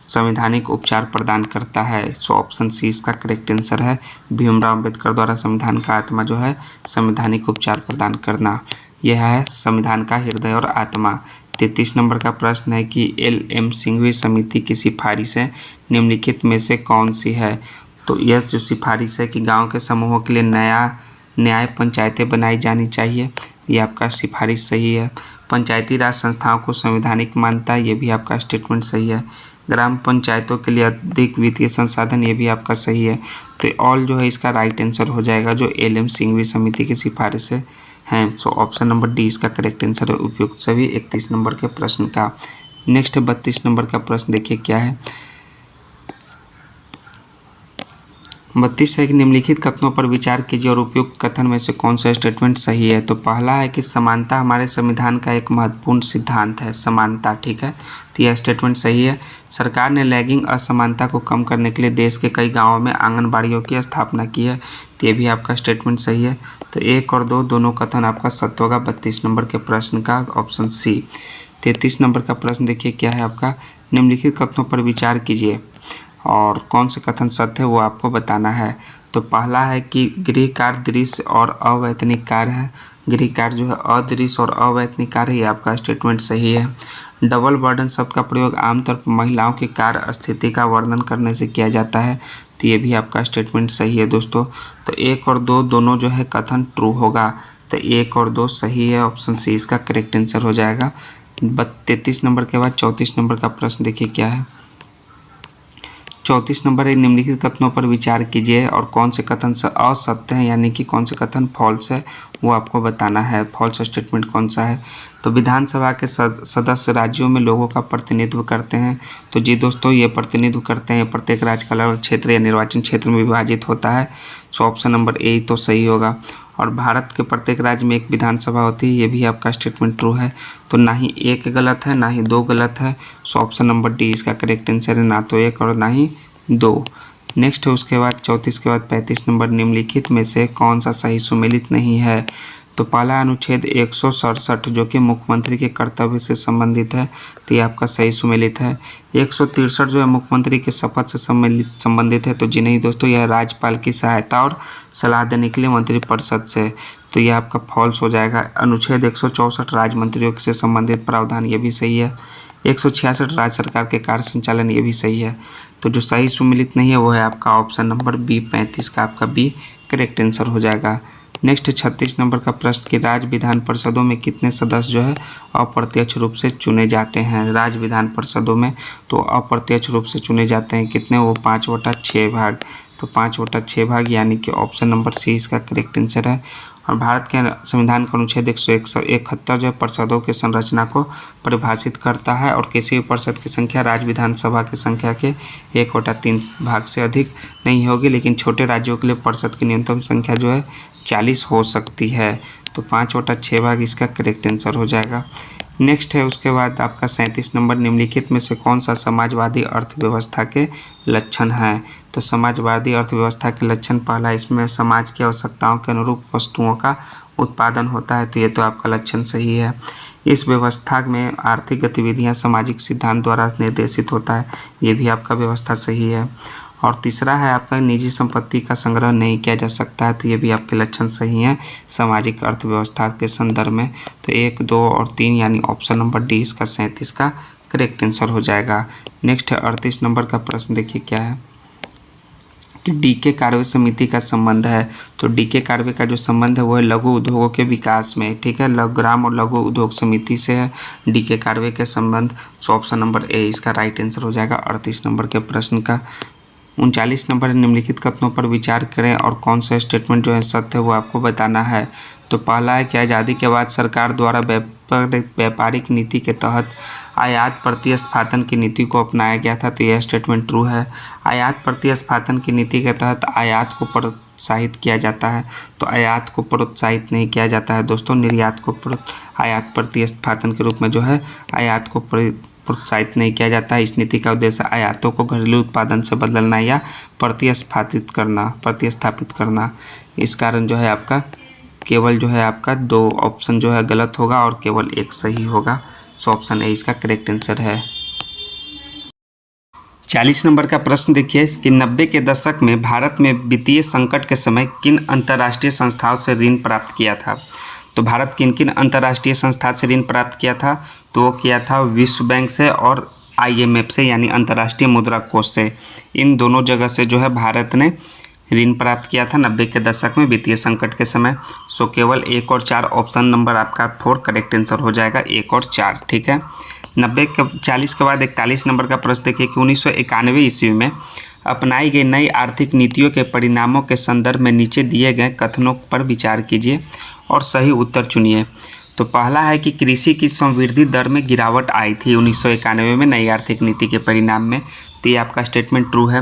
संवैधानिक उपचार प्रदान करता है। सो ऑप्शन सी इसका करेक्ट आंसर है। भीमराव अम्बेडकर द्वारा संविधान का आत्मा जो है संवैधानिक उपचार प्रदान करना, यह है संविधान का हृदय और आत्मा। 33 नंबर का प्रश्न है कि LM सिंघवी समिति की सिफारिशें निम्नलिखित में से कौन सी है। तो यह जो सिफारिश है कि गाँव के समूहों के लिए न्याय पंचायतें बनाई जानी चाहिए, ये आपका सिफारिश सही है। पंचायती राज संस्थाओं को संवैधानिक मान्यता, ये भी आपका स्टेटमेंट सही है। ग्राम पंचायतों के लिए अधिक वित्तीय संसाधन, ये भी आपका सही है। तो ऑल जो है इसका राइट आंसर हो जाएगा जो LM सिंघवी समिति की सिफारिशें हैं। सो ऑप्शन नंबर डी इसका करेक्ट आंसर है उपयुक्त सभी 31 नंबर के प्रश्न का। नेक्स्ट है 32 नंबर का प्रश्न, देखिए क्या है। 32 है कि निम्नलिखित कथनों पर विचार कीजिए और उपयुक्त कथन में से कौन सा स्टेटमेंट सही है। तो पहला है कि समानता हमारे संविधान का एक महत्वपूर्ण सिद्धांत है, समानता। ठीक है, तो यह स्टेटमेंट सही है। सरकार ने लैंगिक असमानता को कम करने के लिए देश के कई गाँवों में आंगनबाड़ियों की स्थापना की है, तो ये भी आपका स्टेटमेंट सही है। तो 1 और 2 दोनों कथन आपका सत्य होगा 32 नंबर के प्रश्न का, ऑप्शन सी। 33 नंबर का प्रश्न देखिए क्या है आपका। निम्नलिखित कथनों पर विचार कीजिए और कौन से कथन सत्य है वो आपको बताना है। तो पहला है कि गृह कार्य दृश्य और अवैतनिक कार्य है। गृह कार्य जो है अदृश्य और अवैतनिक कार्य, ये आपका स्टेटमेंट सही है। डबल बर्डन शब्द का प्रयोग आमतौर पर महिलाओं की कार्य स्थिति का वर्णन करने से किया जाता है, तो ये भी आपका स्टेटमेंट सही है दोस्तों। तो 1 और 2 दोनों जो है कथन ट्रू होगा, तो 1 और 2 सही है, ऑप्शन सी इसका करेक्ट आंसर हो जाएगा। 33 नंबर के बाद 34 नंबर का प्रश्न देखिए क्या है। 34 नंबर है निम्नलिखित कथनों पर विचार कीजिए और कौन से कथन असत्य हैं, यानी कि कौन से कथन फॉल्स है वो आपको बताना है। फॉल्स स्टेटमेंट कौन सा है। तो विधानसभा के सदस्य राज्यों में लोगों का प्रतिनिधित्व करते हैं, तो जी दोस्तों ये प्रतिनिधित्व करते हैं, प्रत्येक राज्य का अलग क्षेत्र या निर्वाचन क्षेत्र में विभाजित होता है। सो ऑप्शन नंबर ए तो सही होगा। और भारत के प्रत्येक राज्य में एक विधानसभा होती है, ये भी आपका स्टेटमेंट ट्रू है। तो ना ही 1 गलत है ना ही 2 गलत है। सो ऑप्शन नंबर डी इसका करेक्ट आंसर है, ना तो 1 और ना ही 2। नेक्स्ट है उसके बाद 34 के बाद 35 नंबर, निम्नलिखित में से कौन सा सही सुमेलित नहीं है। तो पहला अनुच्छेद 167 जो कि मुख्यमंत्री के कर्तव्य से संबंधित है, तो ये आपका सही सुमेलित है। 163 जो है मुख्यमंत्री के शपथ से संबंधित है, तो जी नहीं दोस्तों, यह राज्यपाल की सहायता और सलाह देने के लिए मंत्रिपरिषद से, तो यह आपका फॉल्स हो जाएगा। अनुच्छेद 164 राज्य मंत्रियों से संबंधित प्रावधान, ये भी सही है। 166 राज्य सरकार के कार्य संचालन, ये भी सही है। तो जो सही सुमेलित नहीं है वो है आपका ऑप्शन नंबर बी, 35 का आपका बी करेक्ट आंसर हो जाएगा। नेक्स्ट 36 नंबर का प्रश्न कि राज्य विधान परिषदों में कितने सदस्य जो है अप्रत्यक्ष रूप से चुने जाते हैं। राज्य विधान परिषदों में तो अप्रत्यक्ष रूप से चुने जाते हैं कितने, वो 5/6 भाग, तो 5/6 भाग, यानी कि ऑप्शन नंबर सी इसका करेक्ट आंसर है। और भारत के संविधान का अनुच्छेद 171 जो है परिषदों के संरचना को परिभाषित करता है, और किसी भी परिषद की संख्या राज्य विधानसभा की संख्या के 1/3 भाग से अधिक नहीं होगी, लेकिन छोटे राज्यों के लिए परिषद की न्यूनतम संख्या जो है 40 हो सकती है। तो 5/6 भाग इसका करेक्ट आंसर हो जाएगा। नेक्स्ट है उसके बाद आपका 37 नंबर, निम्नलिखित में से कौन सा समाजवादी अर्थव्यवस्था के लक्षण है। तो समाजवादी अर्थव्यवस्था के लक्षण, पहला इसमें समाज की आवश्यकताओं के अनुरूप वस्तुओं का उत्पादन होता है, तो ये तो आपका लक्षण सही है। इस व्यवस्था में आर्थिक गतिविधियां सामाजिक सिद्धांत द्वारा निर्देशित होता है, ये भी आपका व्यवस्था सही है। और तीसरा है आपका निजी संपत्ति का संग्रह नहीं किया जा सकता है, तो ये भी आपके लक्षण सही हैं सामाजिक अर्थव्यवस्था के संदर्भ में। तो 1, 2 और 3 यानी ऑप्शन नंबर डी इसका 37 का करेक्ट आंसर हो जाएगा। नेक्स्ट है 38 नंबर का प्रश्न, देखिए क्या है कि डीके कार्वे समिति का संबंध है। तो डीके कार्वे का जो संबंध है वो है लघु उद्योगों के विकास में, ठीक है, ग्राम और लघु उद्योग समिति से है डीके कार्वे के संबंध। तो ऑप्शन नंबर ए इसका राइट आंसर हो जाएगा 38 नंबर के प्रश्न का। 39 नंबर, निम्नलिखित कथनों पर विचार करें और कौन सा स्टेटमेंट जो है सत्य है वो आपको बताना है। तो पहला है कि आज़ादी के बाद सरकार द्वारा व्यापारिक नीति के तहत आयात प्रतिस्थापन की नीति को अपनाया गया था, तो यह स्टेटमेंट ट्रू है। आयात प्रतिस्थापन की नीति के तहत आयात को प्रोत्साहित किया जाता है, तो आयात को प्रोत्साहित नहीं किया जाता है दोस्तों, निर्यात को आयात प्रतिस्थापन के रूप में जो है आयात को प्रोत्साहित नहीं किया जाता है। इस नीति का उद्देश्य आयातों को घरेलू उत्पादन से बदलना या प्रतिस्थापित करना। इस कारण जो है आपका केवल जो है आपका 2 ऑप्शन जो है गलत होगा और केवल 1 सही होगा। सो ऑप्शन ए इसका करेक्ट आंसर है। 40 नंबर का प्रश्न देखिए कि 90 के दशक में भारत में वित्तीय संकट के समय किन अंतर्राष्ट्रीय संस्थाओं से ऋण प्राप्त किया था। तो भारत किन किन अंतर्राष्ट्रीय संस्था से ऋण प्राप्त किया था, तो वो किया था विश्व बैंक से और IMF से, यानी अंतर्राष्ट्रीय मुद्रा कोष से। इन दोनों जगह से जो है भारत ने ऋण प्राप्त किया था 90 के दशक में वित्तीय संकट के समय। सो केवल 1 और 4 ऑप्शन नंबर आपका 4 करेक्ट आंसर हो जाएगा, 1 और 4, ठीक है। 40 के बाद 41 नंबर का प्रश्न देखिए कि 1991 ईस्वी में अपनाई गई नई आर्थिक नीतियों के परिणामों के संदर्भ में नीचे दिए गए कथनों पर विचार कीजिए और सही उत्तर चुनिए। तो पहला है कि कृषि की संवृद्धि दर में गिरावट आई थी 1991 में नई आर्थिक नीति के परिणाम में, तो ये आपका स्टेटमेंट ट्रू है।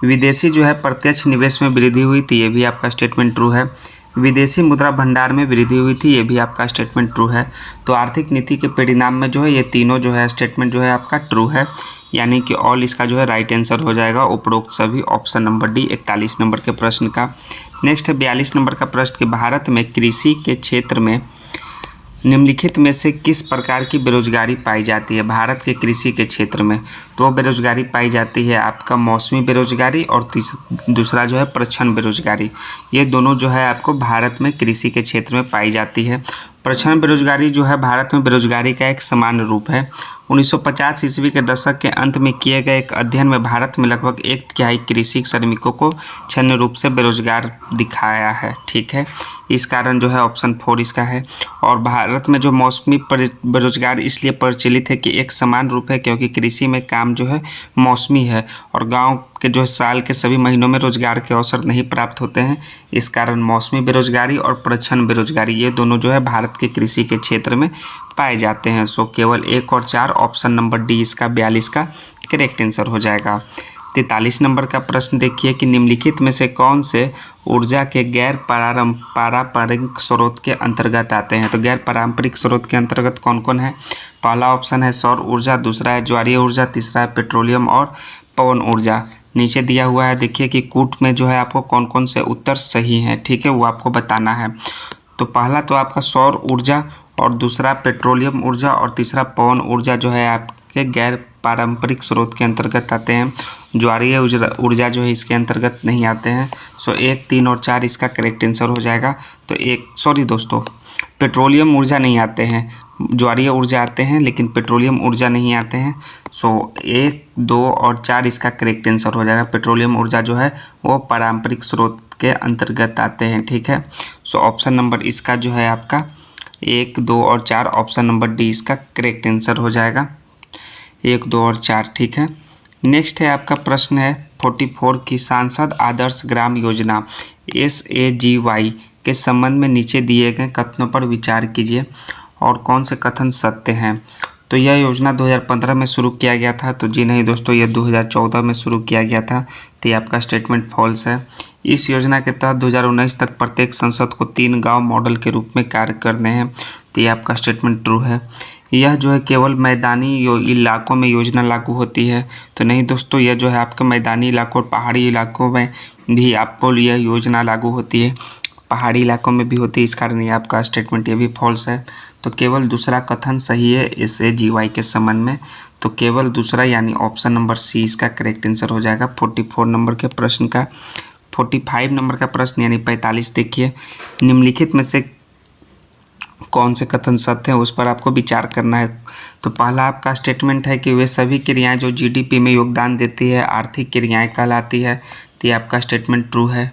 विदेशी जो है प्रत्यक्ष निवेश में वृद्धि हुई थी, ये भी आपका स्टेटमेंट ट्रू है। विदेशी मुद्रा भंडार में वृद्धि हुई थी, ये भी आपका स्टेटमेंट ट्रू है। तो आर्थिक नीति के परिणाम में जो है ये तीनों जो है स्टेटमेंट जो है आपका ट्रू है, यानी कि ऑल इसका जो है राइट आंसर हो जाएगा उपरोक्त सभी ऑप्शन नंबर डी 41 नंबर के प्रश्न का। नेक्स्ट है 42 नंबर का प्रश्न कि भारत में कृषि के क्षेत्र में निम्नलिखित में से किस प्रकार की बेरोजगारी पाई जाती है। भारत के कृषि के क्षेत्र में तो बेरोजगारी पाई जाती है आपका मौसमी बेरोजगारी और दूसरा जो है प्रच्छन्न बेरोजगारी। ये दोनों जो है आपको भारत में कृषि के क्षेत्र में पाई जाती है। प्रच्छन्न बेरोजगारी जो है भारत में बेरोजगारी का एक सामान्य रूप है। 1950 ईस्वी के दशक के अंत में किए गए एक अध्ययन में भारत में लगभग 1/3 कृषि श्रमिकों को क्षण्य रूप से बेरोजगार दिखाया है, ठीक है। इस कारण जो है ऑप्शन 4 इसका है। और भारत में जो मौसमी बेरोजगार इसलिए प्रचलित है कि एक समान रूप है क्योंकि कृषि में काम जो है मौसमी है और गाँव के जो साल के सभी महीनों में रोजगार के अवसर नहीं प्राप्त होते हैं। इस कारण मौसमी बेरोजगारी और प्रच्छन्न बेरोजगारी ये दोनों जो है भारत के कृषि के क्षेत्र में पाए जाते हैं। सो केवल 1 और 4 ऑप्शन नंबर डी इसका 42 का करेक्ट आंसर हो जाएगा। 43 नंबर का प्रश्न देखिए कि निम्नलिखित में से कौन से ऊर्जा के गैर पारंपरिक स्रोत के अंतर्गत आते हैं। तो गैर पारंपरिक स्रोत के अंतर्गत कौन कौन है। पहला ऑप्शन है सौर ऊर्जा, दूसरा है ज्वारीय ऊर्जा, तीसरा है पेट्रोलियम और पवन ऊर्जा। नीचे दिया हुआ है, देखिए कि कूट में जो है आपको कौन कौन से उत्तर सही हैं, ठीक है, वो आपको बताना है। तो पहला तो आपका सौर ऊर्जा, और दूसरा पेट्रोलियम ऊर्जा, और तीसरा पवन ऊर्जा जो है आपके गैर पारंपरिक स्रोत के अंतर्गत आते हैं। ज्वारीय ऊर्जा जो है इसके अंतर्गत नहीं आते हैं। सो 1, 3 और 4 इसका करेक्ट आंसर हो जाएगा। तो दोस्तों, पेट्रोलियम ऊर्जा नहीं आते हैं, ज्वारीय ऊर्जा आते हैं लेकिन पेट्रोलियम ऊर्जा नहीं आते हैं। सो 1, 2 और 4 इसका करेक्ट आंसर हो जाएगा। पेट्रोलियम ऊर्जा जो है वो पारंपरिक स्रोत के अंतर्गत आते हैं, ठीक है। सो ऑप्शन नंबर इसका जो है आपका 1, 2 और 4, ऑप्शन नंबर डी इसका करेक्ट आंसर हो जाएगा। 1, 2 और 4, ठीक है। नेक्स्ट है आपका प्रश्न है 44 की सांसद आदर्श ग्राम योजना SAGY के संबंध में नीचे दिए गए कथनों पर विचार कीजिए और कौन से कथन सत्य हैं। तो यह योजना 2015 में शुरू किया गया था, तो जी नहीं दोस्तों, यह 2014 में शुरू किया गया था, तो ये आपका स्टेटमेंट फॉल्स है। इस योजना के तहत 2019 तक प्रत्येक संसद को 3 गांव मॉडल के रूप में कार्य करने हैं, तो ये आपका स्टेटमेंट ट्रू है। यह जो है केवल मैदानी इलाकों में योजना लागू होती है, तो नहीं दोस्तों, यह जो है आपके मैदानी इलाकों और पहाड़ी इलाकों में भी आपको यह योजना लागू होती है, पहाड़ी इलाकों में भी होती है, इस कारण ये आपका स्टेटमेंट ये भी फॉल्स है। तो केवल दूसरा कथन सही है SAGY के संबंध में, तो केवल दूसरा यानी ऑप्शन नंबर सी इसका करेक्ट आंसर हो जाएगा 44 नंबर के प्रश्न का। 45 नंबर का प्रश्न यानी 45 देखिए, निम्नलिखित में से कौन से कथन सत्य है उस पर आपको विचार करना है। तो पहला आपका स्टेटमेंट है कि वे सभी क्रियाएं जो GDP में योगदान देती है आर्थिक क्रियाएं कहलाती है, तो ये आपका स्टेटमेंट ट्रू है।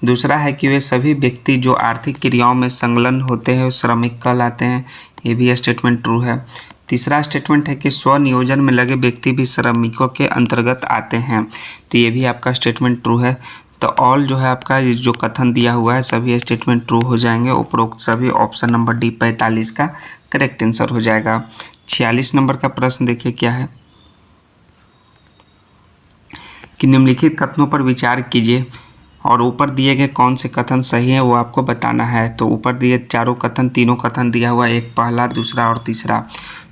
दूसरा है कि वे सभी व्यक्ति जो आर्थिक क्रियाओं में संलग्न होते हैं श्रमिक कहलाते हैं, ये भी स्टेटमेंट ट्रू है। तीसरा स्टेटमेंट है कि स्वनियोजन में लगे व्यक्ति भी श्रमिकों के अंतर्गत आते हैं, तो ये भी आपका स्टेटमेंट ट्रू है। तो ऑल जो है आपका जो कथन दिया हुआ है सभी स्टेटमेंट ट्रू हो जाएंगे, उपरोक्त सभी ऑप्शन नंबर डी 45 का करेक्ट आंसर हो जाएगा। 46 नंबर का प्रश्न देखिए क्या है कि निम्नलिखित कथनों पर विचार कीजिए और ऊपर दिए गए कौन से कथन सही हैं वो आपको बताना है। तो ऊपर दिए तीनों कथन दिया हुआ, एक पहला, दूसरा और तीसरा।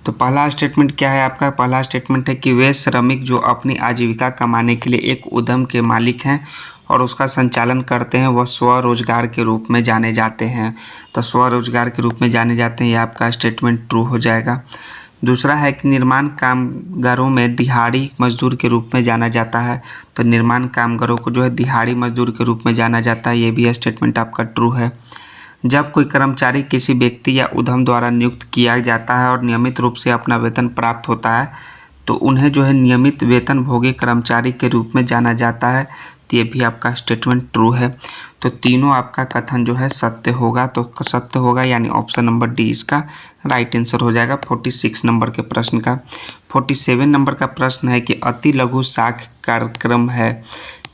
तो पहला स्टेटमेंट क्या है आपका? पहला स्टेटमेंट है कि वे श्रमिक जो अपनी आजीविका कमाने के लिए एक उद्यम के मालिक हैं और उसका संचालन करते हैं वह स्वरोजगार के रूप में जाने जाते हैं। तो स्वरोजगार के रूप में जाने जाते हैं, ये आपका स्टेटमेंट ट्रू हो जाएगा। दूसरा है कि निर्माण कामगारों में दिहाड़ी मजदूर के रूप में जाना जाता है, तो निर्माण कामगारों को जो है दिहाड़ी मजदूर के रूप में जाना जाता है, ये भी स्टेटमेंट आपका ट्रू है। जब कोई कर्मचारी किसी व्यक्ति या उद्यम द्वारा नियुक्त किया जाता है और नियमित रूप से अपना वेतन प्राप्त होता है तो उन्हें जो है नियमित वेतन भोगी कर्मचारी के रूप में जाना जाता है, तो ये भी आपका स्टेटमेंट ट्रू है। तो तीनों आपका कथन जो है सत्य होगा, तो सत्य होगा यानी ऑप्शन नंबर डी इसका राइट आंसर हो जाएगा 46 नंबर के प्रश्न का। 47 नंबर का प्रश्न है कि अति लघु साख कार्यक्रम है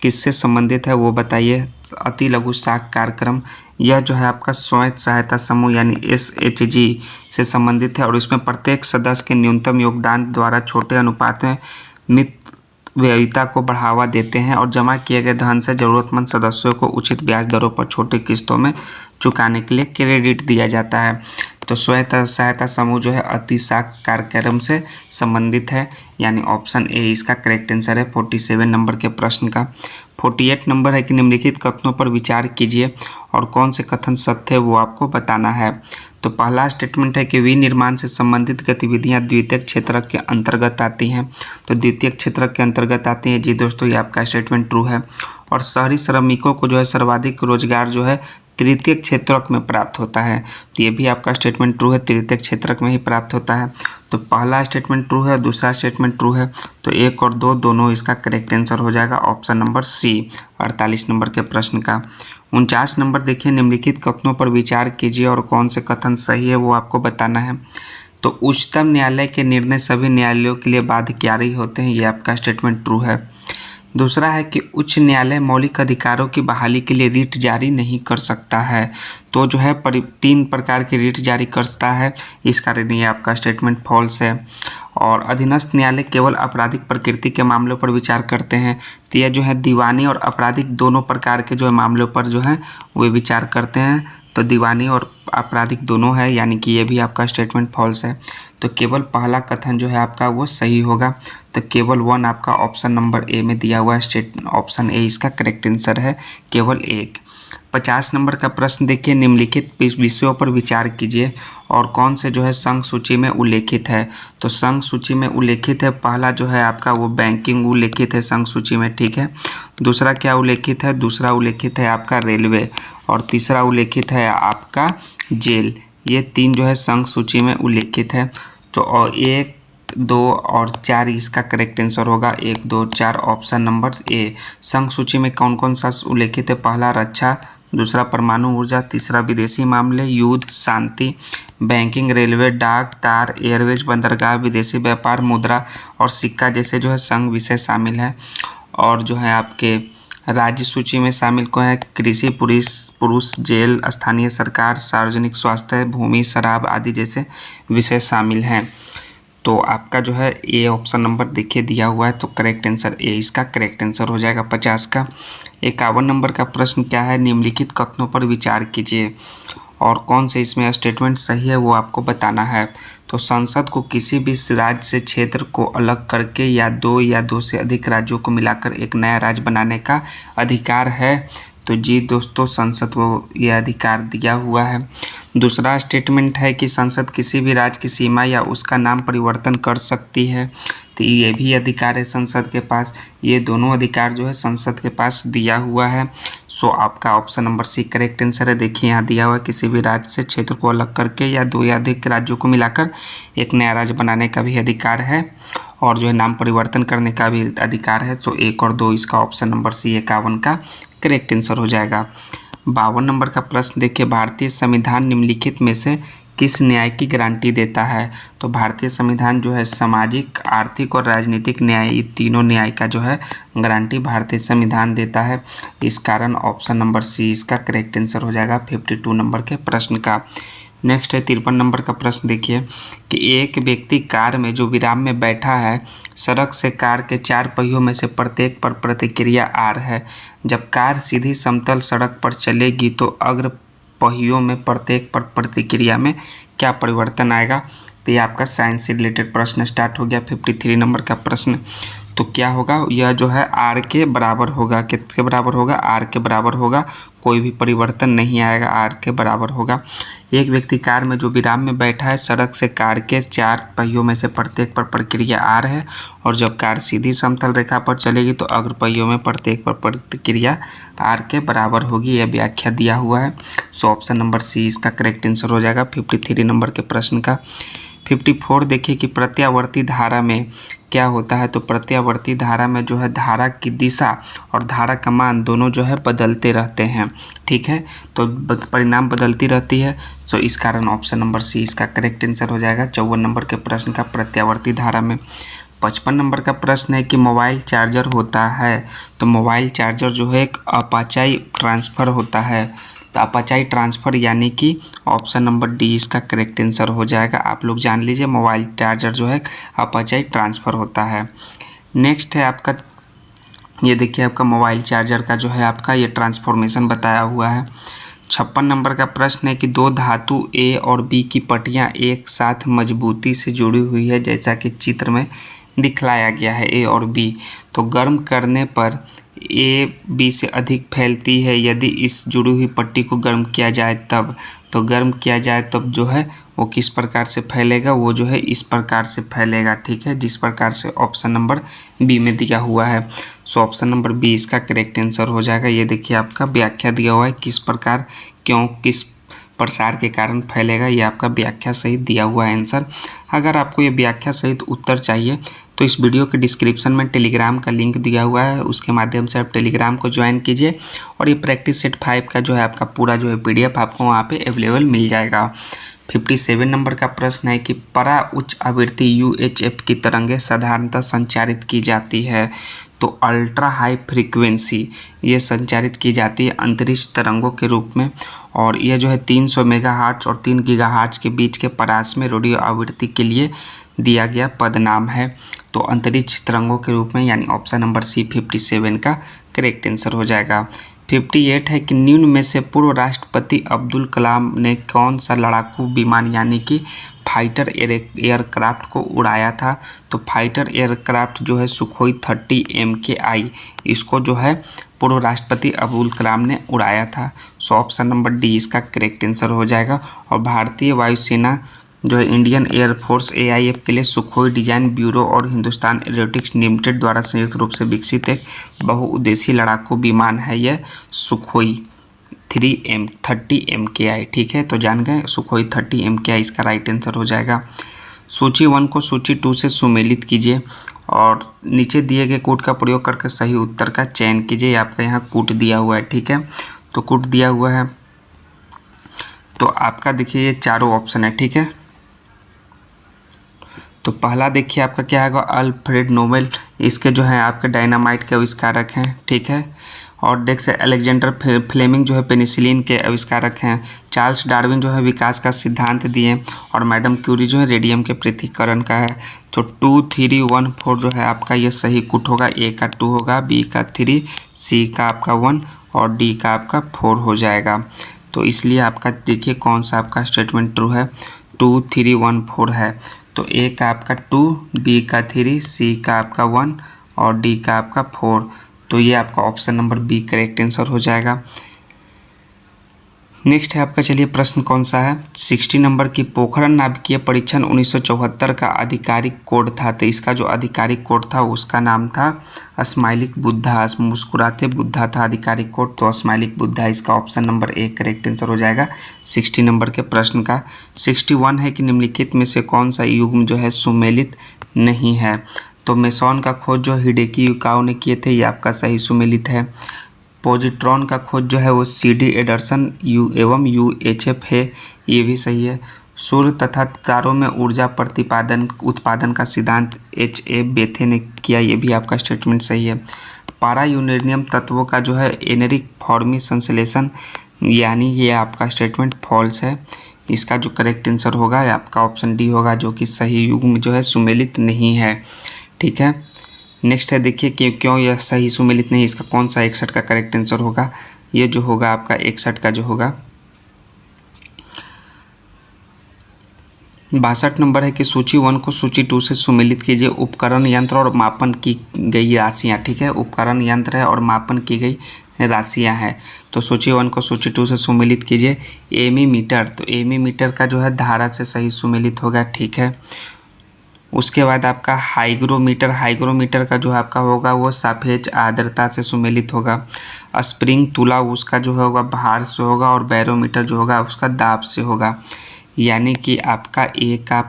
किससे संबंधित है वो बताइए। अति लघु साख कार्यक्रम यह जो है आपका स्वयं सहायता समूह यानी SHG से संबंधित है और इसमें प्रत्येक सदस्य के न्यूनतम योगदान द्वारा छोटे अनुपात में मितव्ययिता को बढ़ावा देते हैं और जमा किए गए धन से जरूरतमंद सदस्यों को उचित ब्याज दरों पर छोटी किस्तों में चुकाने के लिए क्रेडिट दिया जाता है। तो स्वयं सहायता समूह जो है अति साख कार्यक्रम से संबंधित है यानी ऑप्शन ए इसका करेक्ट आंसर है 47 नंबर के प्रश्न का। 48 नंबर है कि निम्नलिखित कथनों पर विचार कीजिए और कौन से कथन सत्य है वो आपको बताना है। तो पहला स्टेटमेंट है कि विनिर्माण से संबंधित गतिविधियां द्वितीयक क्षेत्रक के अंतर्गत आती हैं, तो द्वितीयक क्षेत्रक के अंतर्गत आती हैं, जी दोस्तों ये आपका स्टेटमेंट ट्रू है। और शहरी श्रमिकों को जो है सर्वाधिक रोजगार जो है तृतीयक क्षेत्रक में प्राप्त होता है, तो ये भी आपका स्टेटमेंट ट्रू है, तृतीयक क्षेत्रक में ही प्राप्त होता है। तो पहला स्टेटमेंट ट्रू है, दूसरा स्टेटमेंट ट्रू है, तो 1 और 2 दोनों इसका करेक्ट आंसर हो जाएगा ऑप्शन नंबर सी 48 नंबर के प्रश्न का। 49 नंबर देखिए निम्नलिखित कथनों पर विचार कीजिए और कौन से कथन सही है वो आपको बताना है। तो उच्चतम न्यायालय के निर्णय सभी न्यायालयों के लिए बाध्यकारी होते हैं, ये आपका स्टेटमेंट ट्रू है। दूसरा है कि उच्च न्यायालय मौलिक अधिकारों की बहाली के लिए रिट जारी नहीं कर सकता है, तो जो है 3 प्रकार की रिट जारी करता है, इस कारण ये आपका स्टेटमेंट फॉल्स है। और अधीनस्थ न्यायालय केवल आपराधिक प्रकृति के मामलों पर विचार करते हैं, तो यह जो है दीवानी और आपराधिक दोनों प्रकार के जो है मामलों पर जो है वे विचार करते हैं, तो दीवानी और आपराधिक दोनों है यानी कि ये भी आपका स्टेटमेंट फॉल्स है। तो केवल पहला कथन जो है आपका वो सही होगा। तो केवल 1 आपका ऑप्शन नंबर ए में दिया हुआ है, ऑप्शन ए इसका करेक्ट आंसर है, केवल 1। 50 नंबर का प्रश्न देखिए, निम्नलिखित विषयों पर विचार कीजिए और कौन से जो है संघ सूची में उल्लेखित है। तो संघ सूची में उल्लेखित है, पहला जो है आपका वो बैंकिंग उल्लेखित है संघ सूची में, ठीक है। दूसरा क्या उल्लेखित है, दूसरा उल्लेखित है आपका रेलवे, और तीसरा उल्लेखित है आपका जेल। ये 3 जो है संघ सूची में उल्लेखित है। तो और 1, 2 और 4 इसका करेक्ट आंसर होगा, 1, 2, 4 ऑप्शन नंबर ए। संघ सूची में कौन कौन सा उल्लेखित है, पहला रक्षा, दूसरा परमाणु ऊर्जा, तीसरा विदेशी मामले, युद्ध, शांति, बैंकिंग, रेलवे, डाक, तार, एयरवेज, बंदरगाह, विदेशी व्यापार, मुद्रा और सिक्का जैसे जो है संघ विषय शामिल है। और जो है आपके राज्य सूची में शामिल कौन है, कृषि, पुरुष, जेल, स्थानीय सरकार, सार्वजनिक स्वास्थ्य, भूमि, शराब आदि जैसे विषय शामिल हैं। तो आपका जो है ए ऑप्शन नंबर देखिए दिया हुआ है, तो करेक्ट आंसर ए इसका करेक्ट आंसर हो जाएगा 50 का। 51 नंबर का प्रश्न क्या है, निम्नलिखित कथनों पर विचार कीजिए और कौन से इसमें स्टेटमेंट सही है वो आपको बताना है। तो संसद को किसी भी राज्य से क्षेत्र को अलग करके या दो से अधिक राज्यों को मिलाकर एक नया राज्य बनाने का अधिकार है। तो जी दोस्तों, संसद को यह अधिकार दिया हुआ है। दूसरा स्टेटमेंट है कि संसद किसी भी राज्य की सीमा या उसका नाम परिवर्तन कर सकती है, तो ये भी अधिकार है संसद के पास। ये दोनों अधिकार जो है संसद के पास दिया हुआ है। सो आपका option number C correct answer है। देखिए यहाँ दिया हुआ है, किसी भी राज्य से क्षेत्र को अलग करके या 2 या अधिक राज्यों को मिलाकर एक नया राज्य बनाने का भी अधिकार है, और जो है नाम परिवर्तन करने का भी अधिकार है। सो 1 और 2 इसका ऑप्शन नंबर सी 51 का करेक्ट आंसर हो जाएगा। 52 नंबर का प्रश्न देखिए, भारतीय संविधान निम्नलिखित में से किस न्याय की गारंटी देता है। तो भारतीय संविधान जो है सामाजिक, आर्थिक और राजनीतिक न्याय, तीनों न्याय का जो है गारंटी भारतीय संविधान देता है। इस कारण ऑप्शन नंबर सी इसका करेक्ट आंसर हो जाएगा 52 नंबर के प्रश्न का। नेक्स्ट है 53 नंबर का प्रश्न देखिए कि एक व्यक्ति कार में जो विराम में बैठा है, सड़क से कार के 4 पहियों में से प्रत्येक पर प्रतिक्रिया आर है। जब कार सीधी समतल सड़क पर चलेगी तो अग्र पहियों में प्रत्येक पर प्रतिक्रिया में क्या परिवर्तन आएगा। तो ये आपका साइंस से रिलेटेड प्रश्न स्टार्ट हो गया। 53 नंबर का प्रश्न, तो क्या होगा, यह जो है आर के बराबर होगा। किसके बराबर होगा, आर के बराबर होगा, कोई भी परिवर्तन नहीं आएगा, आर के बराबर होगा। एक व्यक्ति कार में जो विराम में बैठा है, सड़क से कार के 4 पहियों में से प्रत्येक पर प्रक्रिया आर है, और जब कार सीधी समतल रेखा पर चलेगी तो अग्र पहियों में प्रत्येक पर प्रतिक्रिया आर के बराबर होगी। यह व्याख्या दिया हुआ है। सो ऑप्शन नंबर सी इसका करेक्ट आंसर हो जाएगा 53 नंबर के प्रश्न का। 54 देखिए कि प्रत्यावर्ती धारा में क्या होता है। तो प्रत्यावर्ती धारा में जो है धारा की दिशा और धारा का मान दोनों जो है बदलते रहते हैं, ठीक है। तो परिणाम बदलती रहती है। सो इस कारण ऑप्शन नंबर सी इसका करेक्ट आंसर हो जाएगा 54 नंबर के प्रश्न का, प्रत्यावर्ती धारा में। 55 नंबर का प्रश्न है कि मोबाइल चार्जर होता है। तो मोबाइल चार्जर जो है एक अपाचाई ट्रांसफ़र होता है। तो अपाचाई ट्रांसफ़र यानी कि ऑप्शन नंबर डी इसका करेक्ट आंसर हो जाएगा। आप लोग जान लीजिए, मोबाइल चार्जर जो है अपाचाई ट्रांसफ़र होता है। नेक्स्ट है आपका, ये देखिए आपका मोबाइल चार्जर का जो है आपका ये ट्रांसफॉर्मेशन बताया हुआ है। 56 नंबर का प्रश्न है कि 2 धातु ए और बी की पट्टियाँ एक साथ मजबूती से जुड़ी हुई है, जैसा कि चित्र में दिखलाया गया है, ए और बी। तो गर्म करने पर ए बी से अधिक फैलती है यदि इस जुड़ी हुई पट्टी को गर्म किया जाए तब। तो गर्म किया जाए तब जो है वो किस प्रकार से फैलेगा, वो जो है इस प्रकार से फैलेगा, ठीक है, जिस प्रकार से ऑप्शन नंबर बी में दिया हुआ है। सो ऑप्शन नंबर बी इसका करेक्ट आंसर हो जाएगा। ये देखिए आपका व्याख्या दिया हुआ है, किस प्रकार, क्यों, किस प्रसार के कारण फैलेगा, ये आपका व्याख्या सहित दिया हुआ है आंसर। अगर आपको ये व्याख्या सहित उत्तर चाहिए तो इस वीडियो के डिस्क्रिप्शन में टेलीग्राम का लिंक दिया हुआ है, उसके माध्यम से आप टेलीग्राम को ज्वाइन कीजिए और ये प्रैक्टिस सेट 5 का जो है आपका पूरा जो है PDF आपको वहाँ पे अवेलेबल मिल जाएगा। 57 नंबर का प्रश्न है कि परा उच्च आवृत्ति UHF की तरंगें साधारणतः संचारित की जाती है। तो अल्ट्रा हाई फ्रीक्वेंसी ये संचारित की जाती है अंतरिक्ष तरंगों के रूप में, और यह जो है 300 मेगाहर्ट्ज और 3 गीगाहर्ट्ज के बीच के परास में रेडियो आवृत्ति के लिए दिया गया पदनाम है। तो अंतरिक्ष तरंगों के रूप में, यानी ऑप्शन नंबर सी 57 का करेक्ट आंसर हो जाएगा। 58 है कि निम्न में से पूर्व राष्ट्रपति अब्दुल कलाम ने कौन सा लड़ाकू विमान यानी कि फाइटर एयरक्राफ्ट को उड़ाया था। तो फाइटर एयरक्राफ्ट जो है सुखोई 30 MKI, इसको जो है पूर्व राष्ट्रपति अब्दुल कलाम ने उड़ाया था। सो ऑप्शन नंबर डी इसका करेक्ट आंसर हो जाएगा। और भारतीय वायुसेना जो है इंडियन एयरफोर्स AIF के लिए सुखोई डिजाइन ब्यूरो और हिंदुस्तान एरोनॉटिक्स लिमिटेड द्वारा संयुक्त रूप से विकसित एक बहुउद्देशीय लड़ाकू विमान है यह सुखोई 30 MKI। ठीक है, तो जान गए सुखोई 30 MKI इसका राइट आंसर हो जाएगा। सूची 1 को सूची 2 से सुमेलित कीजिए और नीचे दिए गए कोड का प्रयोग करके सही उत्तर का चयन कीजिए। आपका यहाँ कोड दिया हुआ है। ठीक है, तो कोड दिया हुआ है तो आपका देखिए ये चारों ऑप्शन है। ठीक है, तो पहला देखिए आपका क्या है, अल्फ्रेड नोबेल, इसके जो है आपके डायनामाइट के आविष्कारक हैं। ठीक है, और देख से अलेक्जेंडर फ्लेमिंग जो है पेनिसिलिन के आविष्कारक हैं। चार्ल्स डार्विन जो है विकास का सिद्धांत दिए और मैडम क्यूरी जो है रेडियम के पृथक्करण का है। तो 2, 3, 1, 4 जो है आपका ये सही कुट होगा। ए का 2 होगा, बी का 3, सी का आपका 1 और डी का आपका 4 हो जाएगा। तो इसलिए आपका देखिए कौन सा आपका स्टेटमेंट ट्रू है, 2, 3, 1, 4 है। तो ए का आपका 2, बी का 3, सी का आपका 1 और डी का आपका 4। तो ये आपका option number B correct answer हो जाएगा। नेक्स्ट है आपका, चलिए प्रश्न कौन सा है, 60 नंबर की पोखरण नाभिकीय परीक्षण 1974 का आधिकारिक कोड था। तो इसका जो आधिकारिक कोड था उसका नाम था स्माइलिक बुद्धा, मुस्कुराते बुद्धा था आधिकारिक कोड। तो स्माइलिक बुद्धा इसका option number A correct answer हो जाएगा 60 नंबर के प्रश्न का। 61 है कि निम्नलिखित में से कौन सा युग्म जो है सुमेलित नहीं है। तो मेसॉन का खोज जो हिडेकी युकाओ ने किए थे ये आपका सही सुमेलित है। पॉजिट्रॉन का खोज जो है वो CD एडरसन एवं UHF है, ये भी सही है। सूर्य तथा तारों में ऊर्जा उत्पादन का सिद्धांत HA बेथे ने किया, ये भी आपका स्टेटमेंट सही है। पारा यूरेनियम तत्वों का जो है एनरिक फॉर्मी संश्लेषण, यानी ये आपका स्टेटमेंट फॉल्स है। इसका जो करेक्ट आंसर होगा आपका ऑप्शन डी होगा, जो कि सही युग्म जो है सुमेलित नहीं है। ठीक है, नेक्स्ट है देखिए कि क्यों यह सही सुमेलित नहीं, इसका कौन सा 61 का करेक्ट आंसर होगा। ये जो होगा आपका 61 का जो होगा 62 नंबर है कि सूची 1 को सूची 2 से सुमेलित कीजिए। उपकरण, यंत्र और मापन की गई राशियाँ। ठीक है, उपकरण, यंत्र है और मापन की गई राशियाँ हैं। तो सूची 1 को सूची 2 से सुमेलित कीजिए। एमी मीटर, तो एमी मीटर का जो है धारा से सही सुमेलित होगा। ठीक है, उसके बाद आपका हाइग्रोमीटर का जो है आपका होगा वो सापेक्ष आर्द्रता से सुमेलित होगा। स्प्रिंग तुला उसका जो होगा भार से होगा और बैरोमीटर जो होगा उसका दाब से होगा। यानी कि आपका ए का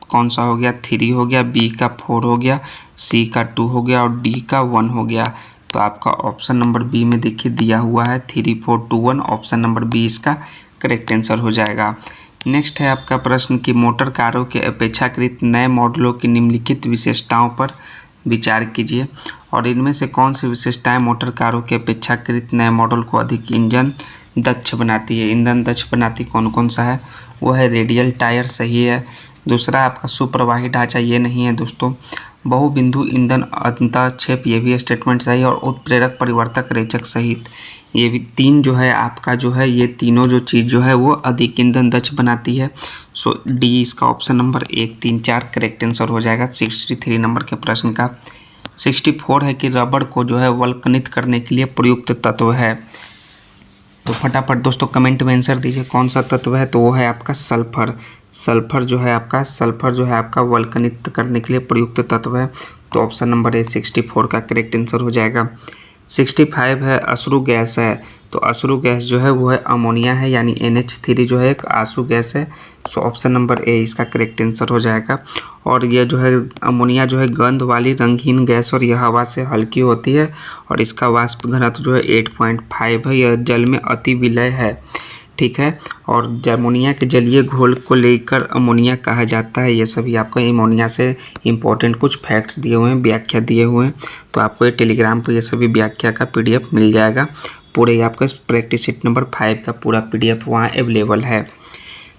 कौन सा हो गया 3 हो गया, बी का 4 हो गया, सी का 2 हो गया और डी का 1 हो गया। तो आपका ऑप्शन नंबर बी में देखिए दिया हुआ है 3, 4, 2, 1। ऑप्शन नंबर बी इसका करेक्ट आंसर हो जाएगा। नेक्स्ट है आपका प्रश्न कि मोटर कारों के अपेक्षाकृत नए मॉडलों की निम्नलिखित विशेषताओं पर विचार कीजिए और इनमें से कौन सी विशेषताएं मोटर कारों के अपेक्षाकृत नए मॉडल को अधिक ईंधन दक्ष बनाती है। ईंधन दक्ष बनाती कौन कौन सा है, वो है रेडियल टायर, सही है। दूसरा आपका सुप्रवाही ढांचा, ये नहीं है दोस्तों। बहुबिंदु ईंधन अंतःक्षेप, ये भी स्टेटमेंट सही। और उत्प्रेरक परिवर्तक रेचक सहित, ये भी 3 जो है आपका जो है ये तीनों जो चीज़ जो है वो अधिक ईंधन दक्ष बनाती है। सो डी इसका ऑप्शन नंबर 1, 3, 4 करेक्ट आंसर हो जाएगा 63 नंबर के प्रश्न का। 64 है कि रबड़ को जो है वल्कनित करने के लिए प्रयुक्त तत्व है। तो फटाफट दोस्तों कमेंट में आंसर दीजिए कौन सा तत्व है। तो वो है आपका सल्फर। सल्फर जो है आपका वल्कनित करने के लिए प्रयुक्त तत्व है। तो ऑप्शन नंबर ए 64 का करेक्ट आंसर हो जाएगा। 65 है अश्रु गैस है। तो अश्रु गैस जो है वो है अमोनिया है, यानी NH3 जो है एक आंसू गैस है। सो ऑप्शन नंबर ए इसका करेक्ट आंसर हो जाएगा। और ये जो है अमोनिया जो है गंध वाली रंगहीन गैस और यह हवा से हल्की होती है और इसका वाष्प घनत्व जो है 8.5 है। यह जल में अति विलय है। ठीक है, और अमोनिया के जलीय घोल को लेकर अमोनिया कहा जाता है। ये सभी आपको अमोनिया से इम्पोर्टेंट कुछ फैक्ट्स दिए हुए हैं, व्याख्या दिए हुए हैं। तो आपको ये टेलीग्राम पर ये सभी व्याख्या का PDF मिल जाएगा। पूरे आपका प्रैक्टिस सेट नंबर 5 का पूरा PDF वहाँ अवेलेबल है।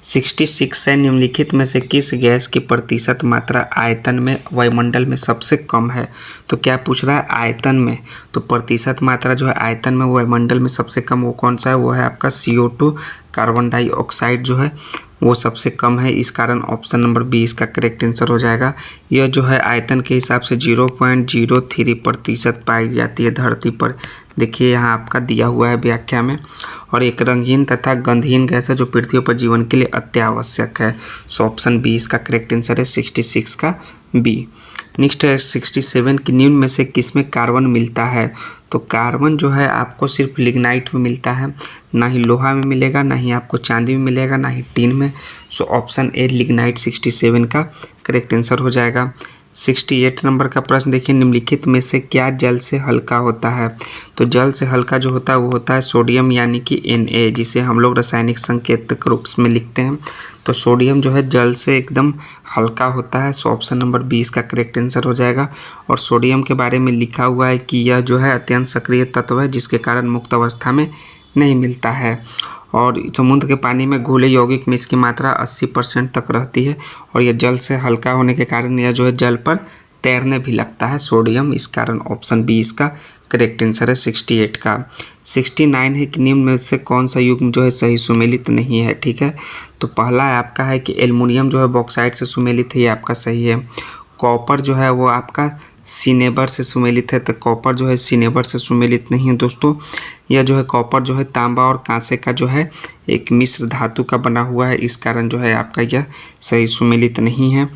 66 है निम्नलिखित में से किस गैस की प्रतिशत मात्रा आयतन में वायुमंडल में सबसे कम है। तो क्या पूछ रहा है आयतन में, तो प्रतिशत मात्रा जो है आयतन में वायुमंडल में सबसे कम वो कौन सा है, वो है आपका CO2 कार्बन डाइऑक्साइड जो है वो सबसे कम है, इस कारण ऑप्शन नंबर बी इसका करेक्ट आंसर हो जाएगा। यह जो है आयतन के हिसाब से 0.03% पाई जाती है धरती पर। देखिए यहाँ आपका दिया हुआ है व्याख्या में। और एक रंगीन तथा गंधहीन गैस है जो पृथ्वी पर जीवन के लिए अत्यावश्यक है। सो ऑप्शन बी इसका करेक्ट आंसर है 66 का बी। नेक्स्ट है 67 की निम्न में से किसमें कार्बन मिलता है। तो कार्बन जो है आपको सिर्फ लिग्नाइट में मिलता है, ना ही लोहा में मिलेगा, ना ही आपको चांदी में मिलेगा, ना ही टीन में। सो ऑप्शन ए लिग्नाइट 67 का करेक्ट आंसर हो जाएगा। 68 नंबर का प्रश्न देखिए, निम्नलिखित में से क्या जल से हल्का होता है। तो जल से हल्का जो होता है वो होता है सोडियम यानी कि Na, जिसे हम लोग रासायनिक संकेतक रूप में लिखते हैं। तो सोडियम जो है जल से एकदम हल्का होता है। सो ऑप्शन नंबर 20 का करेक्ट आंसर हो जाएगा। और सोडियम के बारे में लिखा हुआ है कि यह जो है अत्यंत सक्रिय तत्व है जिसके कारण मुक्त अवस्था में नहीं मिलता है। और समुद्र के पानी में घुले यौगिक में इसकी मात्रा 80% तक रहती है। और यह जल से हल्का होने के कारण यह जो है जल पर तैरने भी लगता है सोडियम, इस कारण ऑप्शन बी इसका करेक्ट आंसर है 68 का। 69 है कि निम्न में से कौन सा युग्म जो है सही सुमेलित नहीं है। ठीक है, तो पहला आपका है कि एल्युमिनियम जो है बॉक्साइट से सुमेलित है, ये आपका सही है। कॉपर जो है वो आपका सिनेबर से सुमेलित है, तो कॉपर जो है सिनेबर से सुमेलित नहीं है दोस्तों। यह जो है कॉपर जो है तांबा और कांसे का जो है एक मिश्र धातु का बना हुआ है, इस कारण जो है आपका यह सही सुमेलित नहीं है।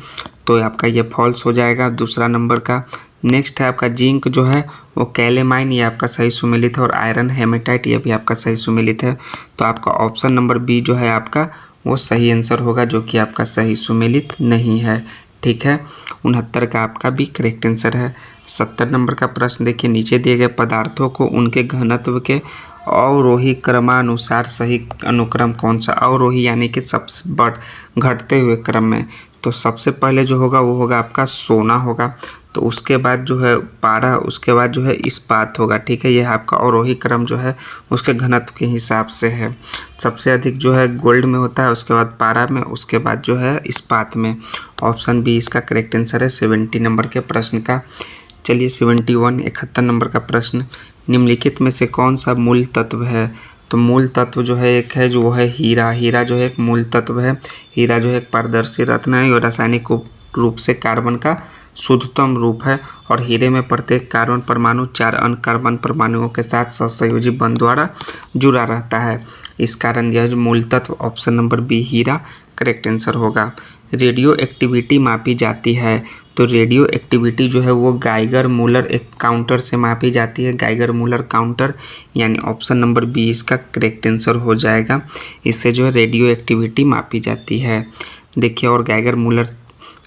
तो आपका यह फॉल्स हो जाएगा दूसरा नंबर का। नेक्स्ट है आपका जिंक जो है वो कैलेमाइन, ये आपका सही सुमेलित है। और आयरन हेमेटाइट ये भी आपका सही सुमेलित है। तो आपका ऑप्शन नंबर बी जो है आपका वो सही आंसर होगा, जो कि आपका सही सुमेलित नहीं है। ठीक है, 69 का आपका भी करेक्ट आंसर है। 70 नंबर का प्रश्न देखिए, नीचे दिए गए पदार्थों को उनके घनत्व के अवरोही क्रमानुसार सही अनुक्रम कौन सा। अवरोही यानी कि सबसे घटते हुए क्रम में। तो सबसे पहले जो होगा वो होगा आपका सोना होगा, तो उसके बाद जो है पारा, उसके बाद जो है इस्पात होगा। ठीक है, यह आपका अवरोही क्रम जो है उसके घनत्व के हिसाब से है। सबसे अधिक जो है गोल्ड में होता है, उसके बाद पारा में, उसके बाद जो है इस्पात में। ऑप्शन बी इसका करेक्ट आंसर है 70 नंबर के प्रश्न का। चलिए 71 नंबर का प्रश्न, निम्नलिखित में से कौन सा मूल तत्व है। तो मूल तत्व जो है एक है जो वो है हीरा। हीरा जो है एक मूल तत्व है। हीरा जो है एक पारदर्शी रत्न है और रासायनिक रूप से कार्बन का शुद्धतम रूप है। और हीरे में प्रत्येक कार्बन परमाणु 4 अन्य कार्बन परमाणुओं के साथ सहसंयोजी बंध द्वारा जुड़ा रहता है, इस कारण यह मूल तत्व ऑप्शन नंबर बी हीरा करेक्ट आंसर होगा। रेडियो एक्टिविटी मापी जाती है। तो रेडियो एक्टिविटी जो है वो गाइगर मूलर एक काउंटर से मापी जाती है, गाइगर मूलर काउंटर, यानी ऑप्शन नंबर बी इसका करेक्ट आंसर हो जाएगा। इससे जो है रेडियो एक्टिविटी मापी जाती है। देखिए, और गाइगर मूलर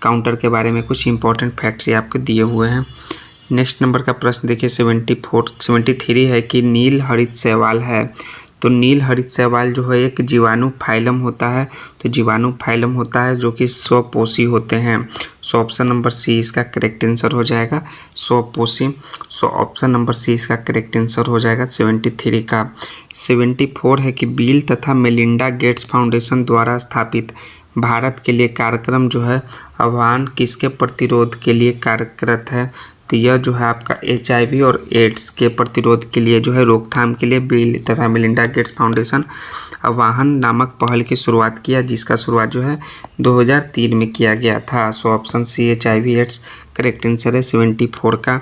काउंटर के बारे में कुछ इंपॉर्टेंट फैक्ट्स ये आपको दिए हुए हैं। नेक्स्ट नंबर का प्रश्न देखिए 73 है कि नील हरित शैवाल है। तो नील हरित शैवाल जो है एक जीवाणु फाइलम होता है। तो जीवाणु फाइलम होता है जो कि स्वपोषी होते हैं। सो ऑप्शन नंबर सी इसका करेक्ट आंसर हो जाएगा, स्वपोषी। सो ऑप्शन नंबर सी इसका करेक्ट आंसर हो जाएगा 73 का। 74 है कि बिल तथा मेलिंडा गेट्स फाउंडेशन द्वारा स्थापित भारत के लिए कार्यक्रम जो है आह्वान किसके प्रतिरोध के लिए कार्यरत है। तो यह जो है आपका HIV और एड्स के प्रतिरोध के लिए जो है रोकथाम के लिए बिल तथा मेलिंडा गेट्स फाउंडेशन आह्वान नामक पहल की शुरुआत किया, जिसका शुरुआत जो है 2003 में किया गया था। So option C HIV AIDS correct answer है 74 का।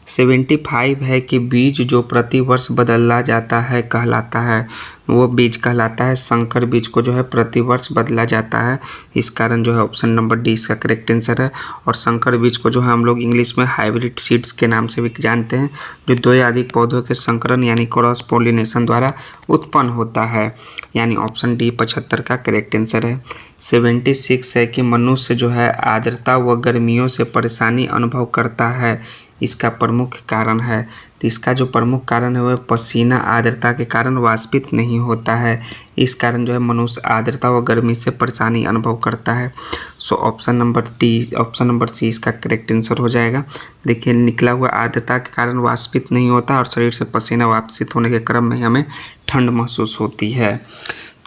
75 है कि बीज जो प्रति वर्ष बदला जाता है कहलाता है, वो बीज कहलाता है संकर बीज को जो है प्रति वर्ष बदला जाता है, इस कारण जो है ऑप्शन नंबर डी इसका करेक्ट आंसर है। और संकर बीज को जो है हम लोग इंग्लिश में हाइब्रिड सीड्स के नाम से भी जानते हैं, जो 2 या अधिक पौधों के संकरण यानी क्रॉस पॉलिनेशन द्वारा उत्पन्न होता है, यानी ऑप्शन डी 75 का करेक्ट आंसर है। 76 है कि मनुष्य जो है आर्द्रता व गर्मियों से परेशानी अनुभव करता है, इसका प्रमुख कारण है। तो इसका जो प्रमुख कारण है वह पसीना आर्द्रता के कारण वाष्पित नहीं होता है, इस कारण जो है मनुष्य आर्द्रता व गर्मी से परेशानी अनुभव करता है। सो ऑप्शन नंबर सी इसका करेक्ट आंसर हो जाएगा। देखिए, निकला हुआ आर्द्रता के कारण वाष्पित नहीं होता और शरीर से पसीना वाष्पित होने के क्रम में हमें ठंड महसूस होती है।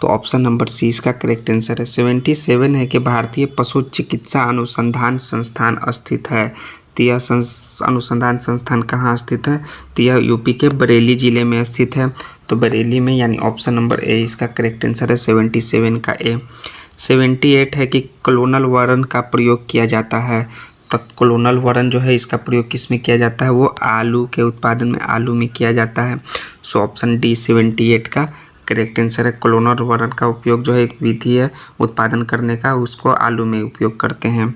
तो ऑप्शन नंबर सी इसका करेक्ट आंसर है। 77 है कि भारतीय पशु चिकित्सा अनुसंधान संस्थान स्थित है। तो यह अनुसंधान संस्थान कहाँ स्थित है। तो यह यूपी के बरेली जिले में स्थित है। तो बरेली में, यानी ऑप्शन नंबर ए इसका करेक्ट आंसर है 77 का ए। 78 है कि क्लोनल वर्ण का प्रयोग किया जाता है। तो क्लोनल वर्ण जो है इसका प्रयोग किस में किया जाता है, वो आलू के उत्पादन में, आलू में किया जाता है। सो ऑप्शन डी 78 का करेक्ट आंसर है। क्लोनल वर्ण का उपयोग जो है एक विधि है उत्पादन करने का, उसको आलू में उपयोग करते हैं।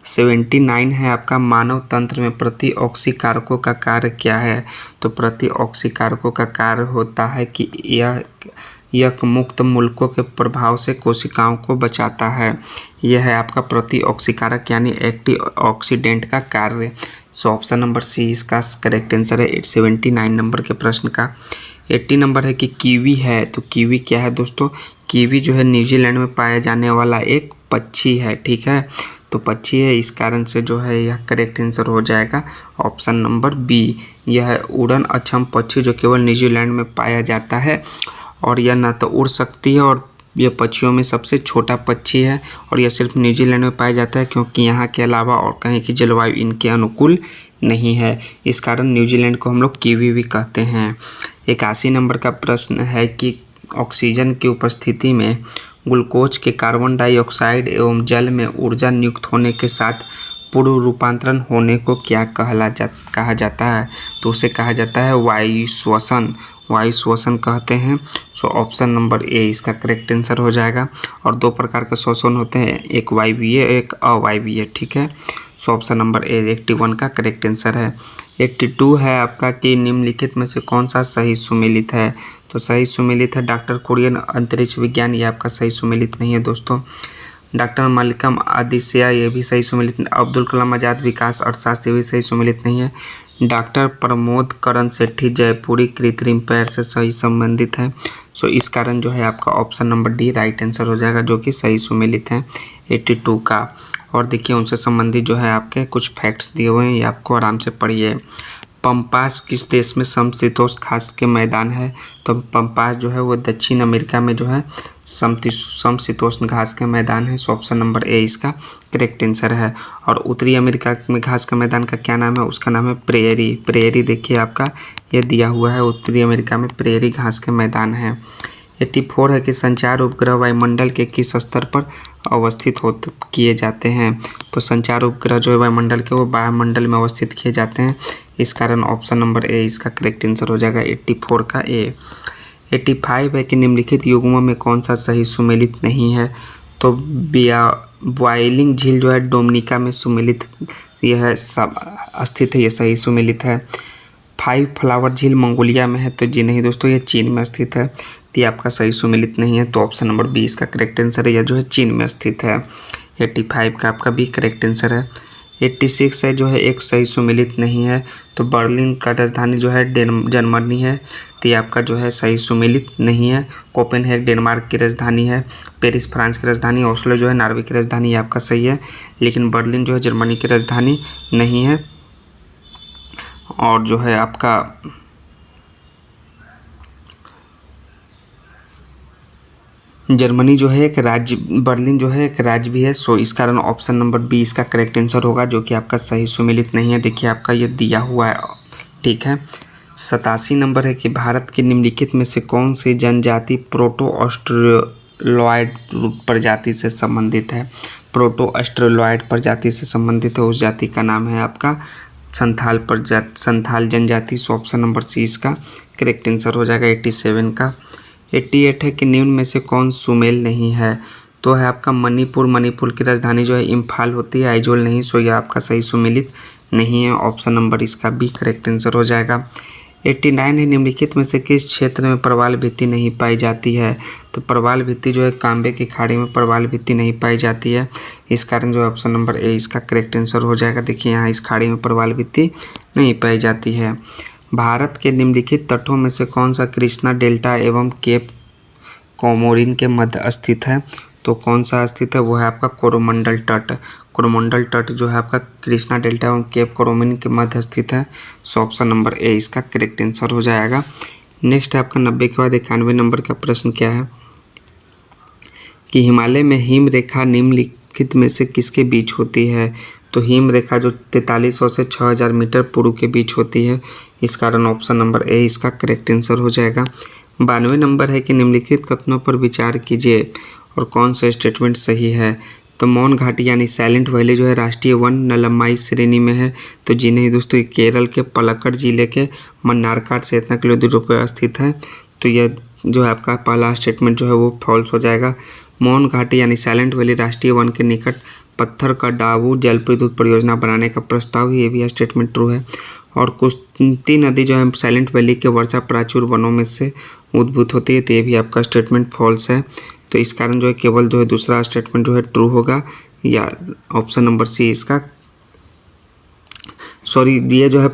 79 है आपका मानव तंत्र में प्रतिऑक्सीकारकों का कार्य क्या है। तो प्रतिऑक्सीकारकों का कार्य होता है कि यह मुक्त मूलकों के प्रभाव से कोशिकाओं को बचाता है। यह है आपका प्रतिऑक्सीकारक यानी एंटीऑक्सीडेंट का कार्य। सो ऑप्शन नंबर सी इसका करेक्ट आंसर है 79 नंबर के प्रश्न का। 80 नंबर है कि कीवी है। तो कीवी क्या है दोस्तों, कीवी जो है न्यूजीलैंड में पाया जाने वाला एक पक्षी है, ठीक है। तो पक्षी है, इस कारण से जो है यह करेक्ट आंसर हो जाएगा ऑप्शन नंबर बी। यह है उड़न अक्षम पक्षी जो केवल न्यूजीलैंड में पाया जाता है और यह ना तो उड़ सकती है और यह पक्षियों में सबसे छोटा पक्षी है और यह सिर्फ न्यूजीलैंड में पाया जाता है क्योंकि यहाँ के अलावा और कहीं की जलवायु इनके अनुकूल नहीं है। इस कारण न्यूजीलैंड को हम लोग कीवी भी कहते हैं। 81 नंबर का प्रश्न है कि ऑक्सीजन की उपस्थिति में ग्लूकोज के कार्बन डाइऑक्साइड एवं जल में ऊर्जा नियुक्त होने के साथ पूर्व रूपांतरण होने को क्या कहा जाता है। तो उसे कहा जाता है वायु श्वसन, वायु श्वसन कहते हैं। सो ऑप्शन नंबर ए इसका करेक्ट आंसर हो जाएगा। और दो प्रकार के श्वसन होते हैं, एक वायवीय एक अवायवीय, ठीक है। सो ऑप्शन नंबर ए 81 का करेक्ट आंसर है। 82 है आपका कि निम्नलिखित में से कौन सा सही सुमेलित है। तो सही सुमेलित है डॉक्टर कुरियन अंतरिक्ष विज्ञान, ये आपका सही सुमेलित नहीं है दोस्तों। डॉक्टर मलिकम आदिस्या ये भी सही सुमेलित नहीं। अब्दुल कलाम आज़ाद विकास अर्थशास्त्र भी सही सुमेलित नहीं है। डॉक्टर प्रमोद करण सेठी जयपुरी कृत्रिम पैर से सही संबंधित है। सो इस कारण जो है आपका option number D right answer हो जाएगा जो कि सही सुमेलित है 82 का। और देखिए उनसे संबंधित जो है आपके कुछ फैक्ट्स दिए हुए हैं, ये आपको आराम से पढ़िए। पंपास किस देश में समशीतोष्ण घास के मैदान है। तो पंपास जो है वो दक्षिण अमेरिका में जो है समशीतोष्ण घास के मैदान है। सो ऑप्शन नंबर ए इसका करेक्ट आंसर है। और उत्तरी अमेरिका में घास का मैदान का क्या नाम है, उसका नाम है प्रेयरी। प्रेयरी देखिए आपका ये दिया हुआ है, उत्तरी अमेरिका में प्रेयरी घास के मैदान है। 84 है कि संचार उपग्रह वायुमंडल के किस स्तर पर अवस्थित किए जाते हैं। तो संचार उपग्रह जो है वायुमंडल के वो वायुमंडल में अवस्थित किए जाते हैं। इस कारण ऑप्शन नंबर ए इसका करेक्ट आंसर हो जाएगा 84 का ए। 85 है कि निम्नलिखित युग्मों में कौन सा सही सुमेलित नहीं है। तो ब्वाइलिंग झील जो है डोमिनिका में सुमेलित यह स्थित है, ये सही सुमेलित है। 5 फ्लावर झील मंगोलिया में है। तो जी नहीं दोस्तों, ये चीन में स्थित है, तो ये आपका सही सुमेलित नहीं है। तो ऑप्शन नंबर बी इसका करेक्ट आंसर है, यह जो है चीन में स्थित है। 85 का आपका भी करेक्ट आंसर है। 86 है जो है एक सही सुमेलित नहीं है। तो बर्लिन का राजधानी जो है जर्मनी है, तो ये आपका जो है सही सुमेलित नहीं है। कोपेनहेगन डेनमार्क की राजधानी है। पेरिस फ्रांस की राजधानी, ओस्लो जो है नॉर्वे की राजधानी, ये आपका सही है। लेकिन बर्लिन जो है जर्मनी की राजधानी नहीं है। और जो है आपका जर्मनी जो है एक राज्य, बर्लिन जो है एक राज्य भी है। सो इस कारण ऑप्शन नंबर बी इसका करेक्ट आंसर होगा जो कि आपका सही सुमेलित नहीं है। देखिए आपका ये दिया हुआ है, ठीक है। 87 नंबर है कि भारत के निम्नलिखित में से कौन सी जनजाति प्रोटो ऑस्ट्रेलॉयड प्रजाति से संबंधित है। प्रोटो ऑस्ट्रेलॉयड प्रजाति से संबंधित है, उस जाति का नाम है आपका संथाल जनजाति। सो ऑप्शन नंबर सी इसका करेक्ट आंसर हो जाएगा 87 का। 88 है कि निम्न में से कौन सुमेल नहीं है। तो है आपका मणिपुर, मणिपुर की राजधानी जो है इम्फाल होती है, आइजोल नहीं। सो यह आपका सही सुमेलित नहीं है, ऑप्शन नंबर इसका भी करेक्ट आंसर हो जाएगा। 89 है निम्नलिखित में से किस क्षेत्र में प्रवाल भित्ति नहीं पाई जाती है। तो प्रवाल भित्ति जो है कांबे की खाड़ी में प्रवाल भित्ति नहीं पाई जाती है। इस कारण जो है ऑप्शन नंबर ए इसका करेक्ट आंसर हो जाएगा। देखिए यहाँ इस खाड़ी में प्रवाल भित्ति नहीं पाई जाती है। भारत के निम्नलिखित तटों में से कौन सा कृष्णा डेल्टा एवं केप कोमोरिन के मध्य स्थित है। तो कौन सा स्थित है, वो है आपका कोरोमंडल तट। कोरोमंडल तट जो है आपका कृष्णा डेल्टा एवं केप कोमोरिन के मध्य स्थित है। सो ऑप्शन नंबर ए इसका करेक्ट आंसर हो जाएगा। नेक्स्ट है आपका 90 के बाद 91 नंबर का प्रश्न क्या है कि हिमालय में हिम रेखा निम्नलिखित में से किसके बीच होती है। तो हिम रेखा जो 4300 से 6000 मीटर पूर्व के बीच होती है। इस कारण ऑप्शन नंबर ए इसका करेक्ट आंसर हो जाएगा। 92 नंबर है कि निम्नलिखित कथनों पर विचार कीजिए। और कौन सा स्टेटमेंट सही है। तो मौन घाटी यानी साइलेंट वैली जो है राष्ट्रीय वन नलम्माई श्रेणी में है। तो जी नहीं दोस्तों, केरल के पलक्कड़ जिले के मन्नारकाट से इतना किलो दूर पर स्थित है। तो यह जो है आपका पहला स्टेटमेंट जो है वो फॉल्स हो जाएगा। मौन घाटी यानी साइलेंट वैली राष्ट्रीय वन के निकट पत्थर का डाबू जल विद्युत परियोजना बनाने का प्रस्ताव, ये भी स्टेटमेंट ट्रू है। और कुश्ती नदी जो है साइलेंट वैली के वर्षा प्राचुर वनों में से उद्भूत होती है। तो ये भी आपका स्टेटमेंट फॉल्स है। तो इस कारण जो है केवल जो है दूसरा स्टेटमेंट जो है ट्रू होगा, या ऑप्शन नंबर सी इसका सॉरी ये जो है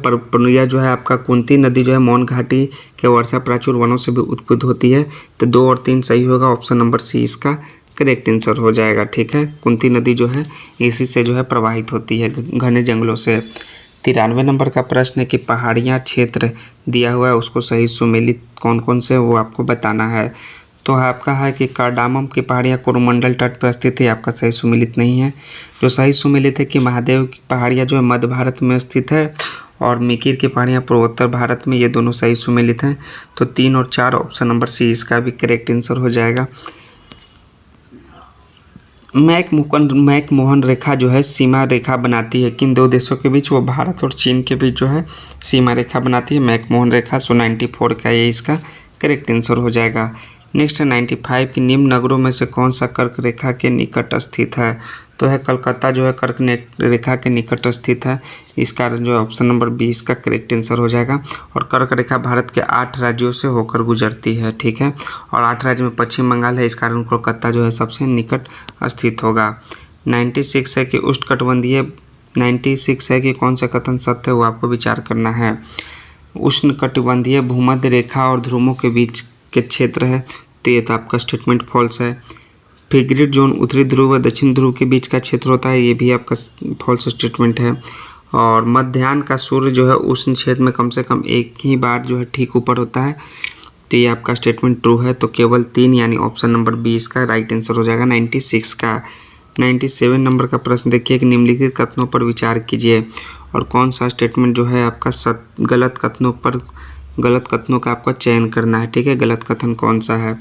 यह जो है आपका कुंती नदी जो है मौन घाटी के वर्षा प्राचुर वनों से भी उत्पन्न होती है। तो 2 और 3 सही होगा, ऑप्शन नंबर सी इसका करेक्ट आंसर हो जाएगा। ठीक है, कुंती नदी जो है इसी से जो है प्रवाहित होती है घने जंगलों से। 93 नंबर का प्रश्न है कि पहाड़ियाँ क्षेत्र दिया हुआ है, उसको सही सुमेलित कौन कौन से वो आपको बताना है। तो आपका है कि कार्डामम की पहाड़ियाँ कोरोमंडल तट पर स्थित है, आपका सही सुमेलित नहीं है। जो सही सुमेलित है कि महादेव की पहाड़ियाँ जो है मध्य भारत में स्थित है, और मिकिर की पहाड़ियाँ पूर्वोत्तर भारत में, ये दोनों सही सुमेलित हैं। तो 3 और 4 ऑप्शन नंबर सी इसका भी करेक्ट आंसर हो जाएगा। मैकमोहन रेखा जो है सीमा रेखा बनाती है किन 2 देशों के बीच, वो भारत और चीन के बीच जो है सीमा रेखा बनाती है मैकमोहन रेखा। 94 का ये इसका करेक्ट आंसर हो जाएगा। नेक्स्ट है 95 की निम्न नगरों में से कौन सा कर्क रेखा के निकट स्थित है। तो है कलकत्ता जो है कर्क रेखा के निकट स्थित है। इस कारण जो है ऑप्शन नंबर 20 का करेक्ट आंसर हो जाएगा। और कर्क रेखा भारत के 8 राज्यों से होकर गुजरती है। ठीक है, और 8 राज्य में पश्चिम बंगाल है, इस कारण कोलकाता जो है सबसे निकट स्थित होगा। 96 है कि उष्णकटिबंधीय 96 है कि कौन सा कथन सत्य है, वो आपको विचार करना है। उष्णकटिबंधीय भूमध्य रेखा और ध्रुवों के बीच के क्षेत्र है, तो ये तो आपका स्टेटमेंट फॉल्स है। फ्रिगेट जोन उत्तरी ध्रुव व दक्षिण ध्रुव के बीच का क्षेत्र होता है, ये भी आपका फॉल्स स्टेटमेंट है। और मध्याह्न का सूर्य जो है उष्ण क्षेत्र में कम से कम एक ही बार जो है ठीक ऊपर होता है, तो ये आपका स्टेटमेंट ट्रू है। तो केवल 3 यानी ऑप्शन नंबर 20 का राइट आंसर हो जाएगा 96 का। 97 नंबर का प्रश्न देखिए कि निम्नलिखित कथनों पर विचार कीजिए और कौन सा स्टेटमेंट जो है आपका गलत कथनों का आपका चयन करना है। ठीक है, गलत कथन कौन सा है।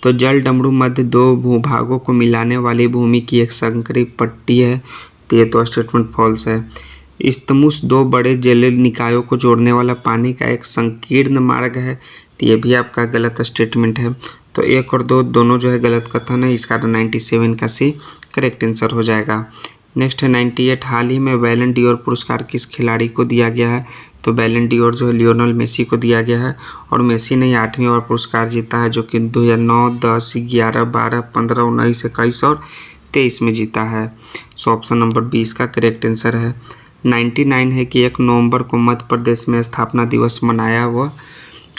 तो जल डमरू मध्य 2 भूभागों को मिलाने वाली भूमि की एक संकरी पट्टी है, तो ये तो स्टेटमेंट फॉल्स है। इस्तमुस 2 बड़े जलीय निकायों को जोड़ने वाला पानी का एक संकीर्ण मार्ग है, तो ये भी आपका गलत स्टेटमेंट है। तो 1 और 2 दोनों जो है गलत कथन है, इसका 97 का सी करेक्ट आंसर हो जाएगा। नेक्स्ट है 98 हाल ही में बैलन डी'ओर पुरस्कार किस खिलाड़ी को दिया गया है। तो बैलन डी'ओर जो है लियोनेल मेसी को दिया गया है, और मेसी ने 8वीं और पुरस्कार जीता है, जो कि 2009, 10, 11, 12, 15, 19, 21 और 23 में जीता है। सो ऑप्शन नंबर 20 का करेक्ट आंसर है। 99 है कि 1 नवंबर को मध्य प्रदेश में स्थापना दिवस मनाया हुआ।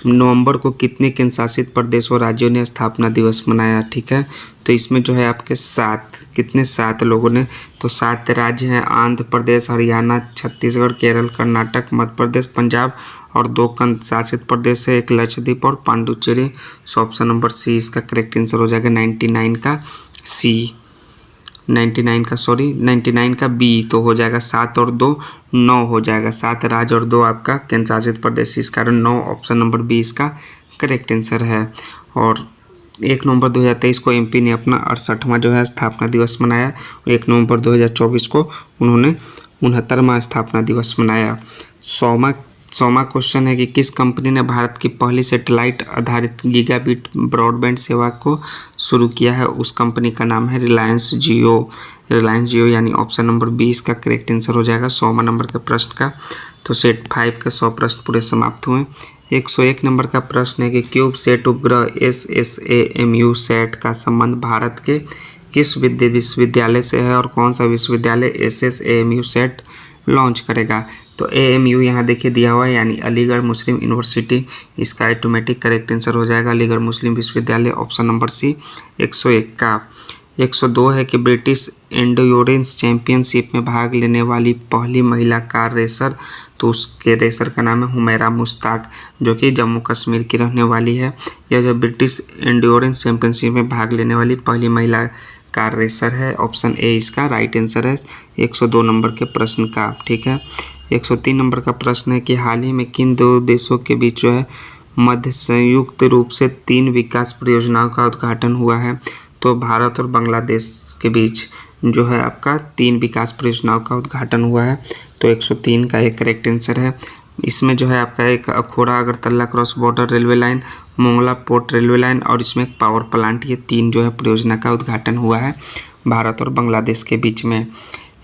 नवंबर को कितने केंद्रशासित प्रदेश और राज्यों ने स्थापना दिवस मनाया। ठीक है, तो इसमें जो है आपके 7 लोगों ने, तो 7 राज्य हैं, आंध्र प्रदेश, हरियाणा, छत्तीसगढ़, केरल, कर्नाटक, मध्य प्रदेश, पंजाब, और 2 केंद्र शासित प्रदेश है, एक लक्षद्वीप और Puducherry. So option number C इसका करेक्ट आंसर हो जाएगा 99 का सी। 99 का बी, तो हो जाएगा 7 और 2 9 हो जाएगा। 7 राज्य और 2 आपका केंद्र शासित प्रदेश, इस कारण 9 ऑप्शन नंबर 20 का करेक्ट आंसर है। और 1 नवंबर 2023 को एमपी ने अपना 68वां जो है स्थापना दिवस मनाया, और 1 नवंबर 2024 को उन्होंने 69वां स्थापना दिवस मनाया। 100वां क्वेश्चन है कि किस कंपनी ने भारत की पहली सैटेलाइट आधारित गीगाबिट ब्रॉडबैंड सेवा को शुरू किया है। उस कंपनी का नाम है रिलायंस जियो यानी ऑप्शन नंबर 20 का करेक्ट आंसर हो जाएगा 100वां नंबर के प्रश्न का। तो सेट 5 के 100 प्रश्न पूरे समाप्त हुए। 101 नंबर का प्रश्न है कि क्यूब सेट उपग्रह SSAMU सेट का संबंध भारत के किस विश्वविद्यालय से है, और कौन सा विश्वविद्यालय SSAMU सेट लॉन्च करेगा। तो AMU यहाँ देखिए दिया हुआ है, यानी अलीगढ़ मुस्लिम यूनिवर्सिटी, इसका ऑटोमेटिक करेक्ट आंसर हो जाएगा अलीगढ़ मुस्लिम विश्वविद्यालय, ऑप्शन नंबर सी 101 का। 102 है कि ब्रिटिश एंडोयोरेंस चैंपियनशिप में भाग लेने वाली पहली महिला कार रेसर, तो उसके रेसर का नाम है हुमैरा मुश्ताक, जो कि जम्मू कश्मीर की रहने वाली है। यह जो ब्रिटिश एंडोयोरेंस चैंपियनशिप में भाग लेने वाली पहली महिला कार रेसर है, ऑप्शन ए इसका राइट आंसर है 102 नंबर के प्रश्न का। ठीक है, 103 नंबर का प्रश्न है कि हाल ही में किन 2 देशों के बीच जो है मध्य संयुक्त रूप से 3 विकास परियोजनाओं का उद्घाटन हुआ है। तो भारत और बांग्लादेश के बीच जो है आपका 3 विकास परियोजनाओं का उद्घाटन हुआ है। तो 103 का एक करेक्ट आंसर है। इसमें जो है आपका एक Akhaura Agartala cross border railway line, Mongla port railway line और इसमें एक पावर प्लांट, ये 3 जो है परियोजना का उद्घाटन हुआ है भारत और बांग्लादेश के बीच में।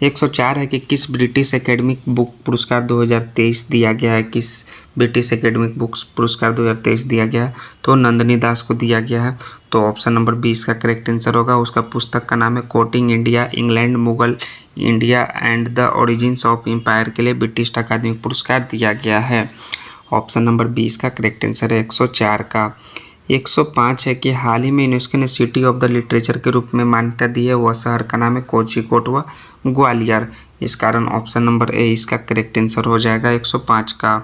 104 है कि किस ब्रिटिश एकेडमिक बुक पुरस्कार 2023 दिया गया है। किस ब्रिटिश एकेडमिक बुक्स पुरस्कार 2023 दिया गया है, तो नंदिनी दास को दिया गया है। तो ऑप्शन नंबर 20 का करेक्ट आंसर होगा। उसका पुस्तक का नाम है courting India, England, Mughal India and the origins of empire के लिए ब्रिटिश अकादमिक पुरस्कार दिया गया है। ऑप्शन नंबर 20 का करेक्ट आंसर है 104 का। 105 है कि हाल ही में यूनेस्को ने सिटी ऑफ द लिटरेचर के रूप में मान्यता दी है, वह शहर का नाम है कोझिकोड व ग्वालियर। इस कारण ऑप्शन नंबर ए इसका करेक्ट आंसर हो जाएगा 105 का।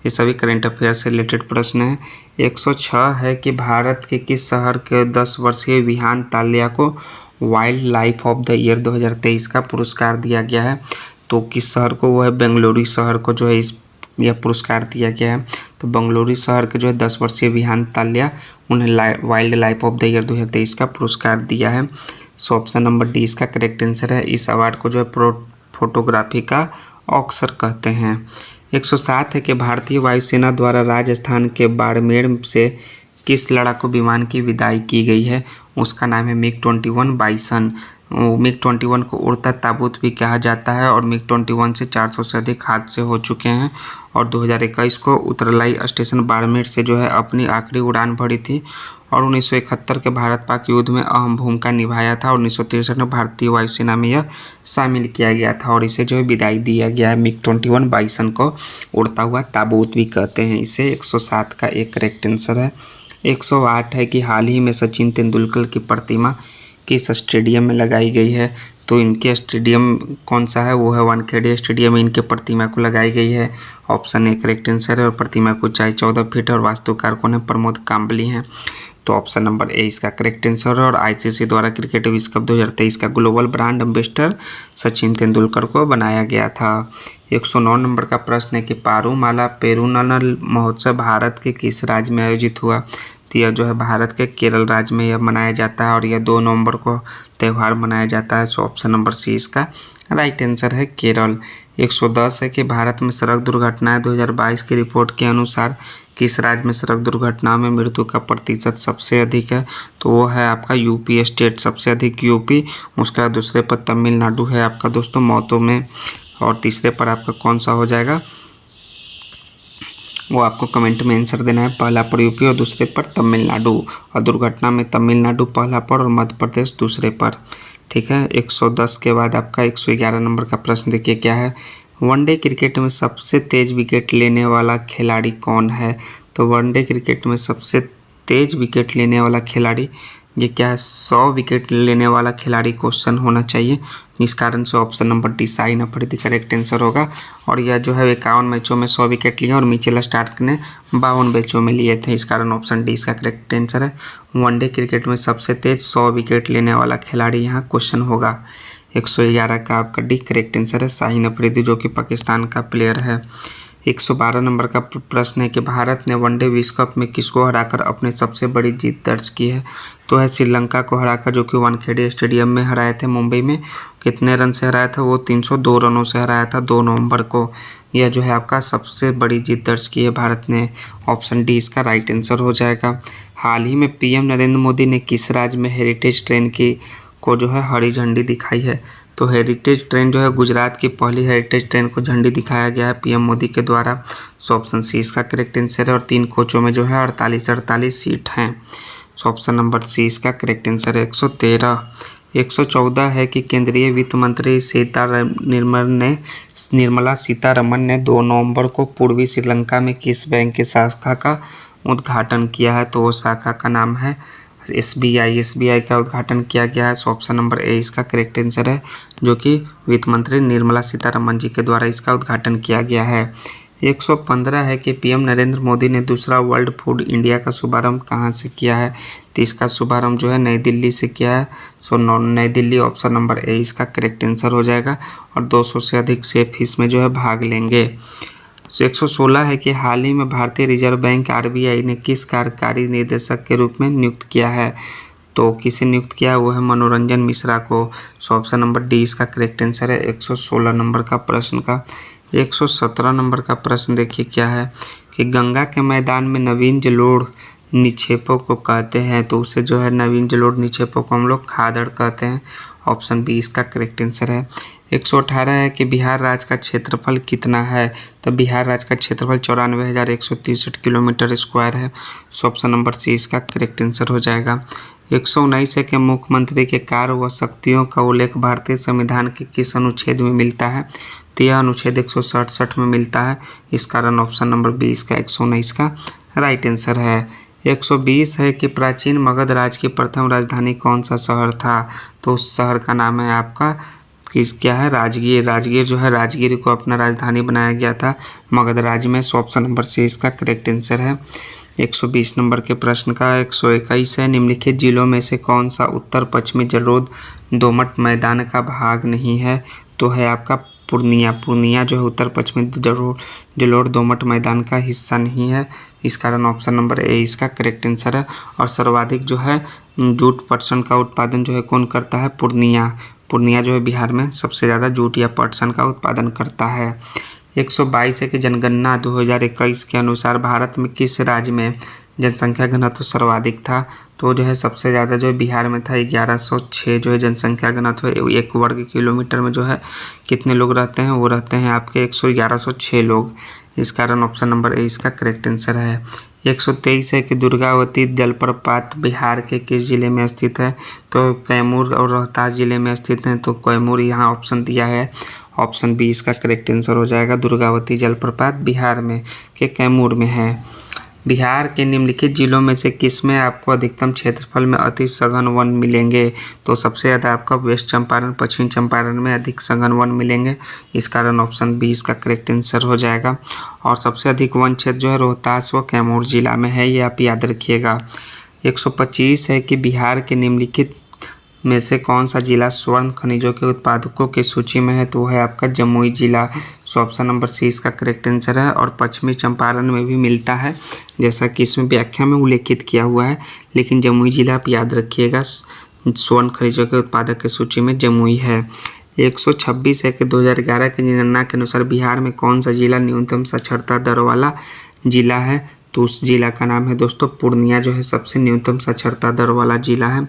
ये सभी करंट अफेयर से रिलेटेड प्रश्न है। 106 है कि भारत के किस शहर के 10 वर्षीय विहान ताल्या को wild life of the year 2023 का पुरस्कार दिया गया है। तो किस शहर को, वो है बेंगलुरु शहर को जो है यह पुरस्कार दिया गया है। तो बेंगलुरु शहर के जो है 10 वर्षीय विहान ताल्या, उन्हें wild life of the year 2023 का पुरस्कार दिया है। सो ऑप्शन नंबर डी इसका करेक्ट आंसर है। इस अवार्ड को जो है फोटोग्राफी का ऑस्कर कहते हैं। 107 है कि भारतीय वायुसेना द्वारा राजस्थान के बाड़मेर से किस लड़ाकू विमान की विदाई की गई है। उसका नाम है MiG-21 बाइसन। MiG-21 को उड़ता ताबूत भी कहा जाता है और MiG-21 से 400 से अधिक हादसे हो चुके हैं और 2021 को उत्तरलाई स्टेशन बाड़मेर से जो है अपनी आखिरी उड़ान भरी थी और 1971 के भारत पाक युद्ध में अहम भूमिका निभाया था और 1963 में भारतीय वायुसेना में यह शामिल किया गया था और इसे जो है विदाई दिया गया है। MiG-21 बाइसन को उड़ता हुआ ताबूत भी कहते हैं। इसे 107 का एक करेक्ट आंसर है। 108 है कि हाल ही में सचिन तेंदुलकर की प्रतिमा किस स्टेडियम में लगाई गई है। तो इनके स्टेडियम कौन सा है, वो है वानखेड़े स्टेडियम में इनके प्रतिमा को लगाई गई है। ऑप्शन ए करेक्ट आंसर है और प्रतिमा की ऊंचाई 14 फीट और वास्तुकार कौन है, प्रमोद काम्बली हैं। तो ऑप्शन नंबर ए इसका करेक्ट आंसर है। और ICC द्वारा क्रिकेट विश्व कप 2023 का global brand ambassador Sachin Tendulkar को बनाया गया था। 109 नंबर का प्रश्न है कि पारूमाला पेरूनल महोत्सव भारत के किस राज्य में आयोजित हुआ। तो यह जो है भारत के केरल राज्य में यह मनाया जाता है और यह 2 नवंबर को त्यौहार मनाया जाता है। सो ऑप्शन नंबर सी इसका राइट आंसर है, केरल। 110 है कि भारत में सड़क दुर्घटनाएं 2022 की रिपोर्ट के अनुसार किस राज्य में सड़क दुर्घटनाओं में मृत्यु का प्रतिशत सबसे अधिक है। तो वो है आपका यूपी स्टेट, सबसे अधिक यूपी। उसका दूसरे पर तमिलनाडु है आपका दोस्तों मौतों में, और तीसरे पर आपका कौन सा हो जाएगा वो आपको कमेंट में आंसर देना है। पहला पर यूपी और दूसरे पर तमिलनाडु, और दुर्घटना में तमिलनाडु पहला पर और मध्य प्रदेश दूसरे पर। ठीक है। 110 के बाद आपका 111 नंबर का प्रश्न देखिए क्या है। वनडे क्रिकेट में सबसे तेज विकेट लेने वाला खिलाड़ी कौन है। तो वनडे क्रिकेट में सबसे तेज विकेट लेने वाला खिलाड़ी ये क्या है, 100 विकेट लेने वाला खिलाड़ी क्वेश्चन होना चाहिए। इस कारण से ऑप्शन नंबर डी साइन अफरीदी करेक्ट आंसर होगा। और यह जो है 51 मैचों में 100 विकेट लिए और मिचेल स्टार्क ने 52 मैचों में लिए थे। इस कारण ऑप्शन डी इसका करेक्ट आंसर है। वनडे क्रिकेट में सबसे तेज 100 विकेट लेने वाला खिलाड़ी यहाँ क्वेश्चन होगा। 111 का आपका डी करेक्ट आंसर है, शाहीन अफरीदी, जो कि पाकिस्तान का प्लेयर है। 112 नंबर का प्रश्न है कि भारत ने वनडे विश्व कप में किसको हराकर अपनी सबसे बड़ी जीत दर्ज की है। तो है श्रीलंका को हराकर, जो कि वानखेड़े स्टेडियम में हराए थे मुंबई में। कितने रन से हराया था, वो 302 रनों से हराया था 2 नवंबर को। यह जो है आपका सबसे बड़ी जीत दर्ज की है भारत ने। ऑप्शन डी इसका राइट आंसर हो जाएगा। हाल ही में PM नरेंद्र मोदी ने किस राज्य में हेरिटेज ट्रेन को जो है हरी झंडी दिखाई है। तो हेरिटेज ट्रेन जो है गुजरात की पहली हेरिटेज ट्रेन को झंडी दिखाया गया है PM मोदी के द्वारा। सो ऑप्शन सी इसका करेक्ट आंसर है। और 3 कोचों में जो है 48 सीट हैं। सो ऑप्शन नंबर सी इसका करेक्ट आंसर है। 114 है कि केंद्रीय वित्त मंत्री निर्मला सीतारमण ने 2 नवंबर को पूर्वी श्रीलंका में किस बैंक की शाखा का उद्घाटन किया है। तो वो शाखा का नाम है SBI का उद्घाटन किया गया है। सो ऑप्शन नंबर ए इसका करेक्ट आंसर है, जो कि वित्त मंत्री निर्मला सीतारमण जी के द्वारा इसका उद्घाटन किया गया है। 115 है कि PM नरेंद्र मोदी ने दूसरा वर्ल्ड फूड इंडिया का शुभारंभ कहाँ से किया है। तो इसका शुभारंभ जो है नई दिल्ली से किया है। सो नई दिल्ली, ऑप्शन नंबर ए इसका करेक्ट आंसर हो जाएगा। और 200 से अधिक शेफ इसमें जो है भाग लेंगे। 116 है कि हाल ही में भारतीय रिजर्व बैंक RBI ने किस कार्यकारी निदेशक के रूप में नियुक्त किया है। तो किसे नियुक्त किया, वो है मनोरंजन मिश्रा को। सो ऑप्शन नंबर डी इसका करेक्ट आंसर है 116 नंबर का प्रश्न का। 117 नंबर का प्रश्न देखिए क्या है कि गंगा के मैदान में नवीन जलोढ़ निक्षेपों को कहते हैं, तो उसे जो है नवीन जलोढ़ निक्षेपों को हम लोग खादड़ कहते हैं। ऑप्शन बी इसका करेक्ट आंसर है। 118 है कि बिहार राज्य का क्षेत्रफल कितना है, तो बिहार राज्य का क्षेत्रफल 94,163 किलोमीटर स्क्वायर है। सो ऑप्शन नंबर सी इसका करेक्ट आंसर हो जाएगा। 119 है कि मुख्यमंत्री के कार्य व शक्तियों का उल्लेख भारतीय संविधान के किस अनुच्छेद में मिलता है, तो यह अनुच्छेद 167 में मिलता है। इस कारण ऑप्शन नंबर बी इसका 119 का राइट आंसर है। 120 है कि प्राचीन मगध राज्य की प्रथम राजधानी कौन सा शहर था, तो उस शहर का नाम है आपका क्या है, राजगीर। राजगीर जो है राजगीर को अपना राजधानी बनाया गया था मगध राज्य में। सो ऑप्शन नंबर सी इसका करेक्ट आंसर है 120 नंबर के प्रश्न का। 121 है निम्नलिखित जिलों में से कौन सा उत्तर पश्चिमी जलोढ़ दोमट मैदान का भाग नहीं है, तो है आपका पूर्णिया। पूर्णिया जो है उत्तर पश्चिमी जलोढ़ दोमट मैदान का हिस्सा नहीं है। इस कारण ऑप्शन नंबर ए इसका करेक्ट आंसर है। और सर्वाधिक जो है जूट पटसन का उत्पादन जो है कौन करता है, पूर्णिया। पूर्णिया जो है बिहार में सबसे ज़्यादा जूट या पटसन का उत्पादन करता है। 122 है कि जनगणना 2021 के अनुसार भारत में किस राज्य में जनसंख्या घनत्व सर्वाधिक था, तो जो है सबसे ज़्यादा जो है बिहार में था। 1106 जो है जनसंख्या घनत्व 1 वर्ग किलोमीटर में जो है कितने लोग रहते हैं, वो रहते हैं आपके 1106 लोग। इस कारण ऑप्शन नंबर ए इसका करेक्ट आंसर है। 123 है कि दुर्गावती जलप्रपात बिहार के किस जिले में स्थित है, तो कैमूर और रोहतास जिले में स्थित है। तो कैमूर यहाँ ऑप्शन दिया है, ऑप्शन बी इसका करेक्ट आंसर हो जाएगा। दुर्गावती जलप्रपात बिहार में के कैमूर में है। बिहार के निम्नलिखित जिलों में से किसमें आपको अधिकतम क्षेत्रफल में अति सघन वन मिलेंगे, तो सबसे ज़्यादा आपका वेस्ट चंपारण पश्चिमी चंपारण में अधिक सघन वन मिलेंगे। इस कारण ऑप्शन बी इसका करेक्ट आंसर हो जाएगा। और सबसे अधिक वन क्षेत्र जो है रोहतास व कैमूर जिला में है, ये आप याद रखिएगा। 125 है कि बिहार के निम्नलिखित में से कौन सा जिला स्वर्ण खनिजों के उत्पादकों की सूची में है, तो है आपका जमुई जिला। सो ऑप्शन नंबर सी इसका करेक्ट आंसर है। और पश्चिमी चंपारण में भी मिलता है, जैसा कि इसमें व्याख्या में उल्लेखित किया हुआ है, लेकिन जमुई जिला आप याद रखिएगा, स्वर्ण खनिजों के उत्पादक की सूची में जमुई है। 126 है कि 2011 की जनगणना के अनुसार बिहार में कौन सा जिला न्यूनतम साक्षरता दर वाला जिला है, तो उस जिला का नाम है दोस्तों पूर्णिया जो है सबसे न्यूनतम साक्षरता दर वाला जिला है।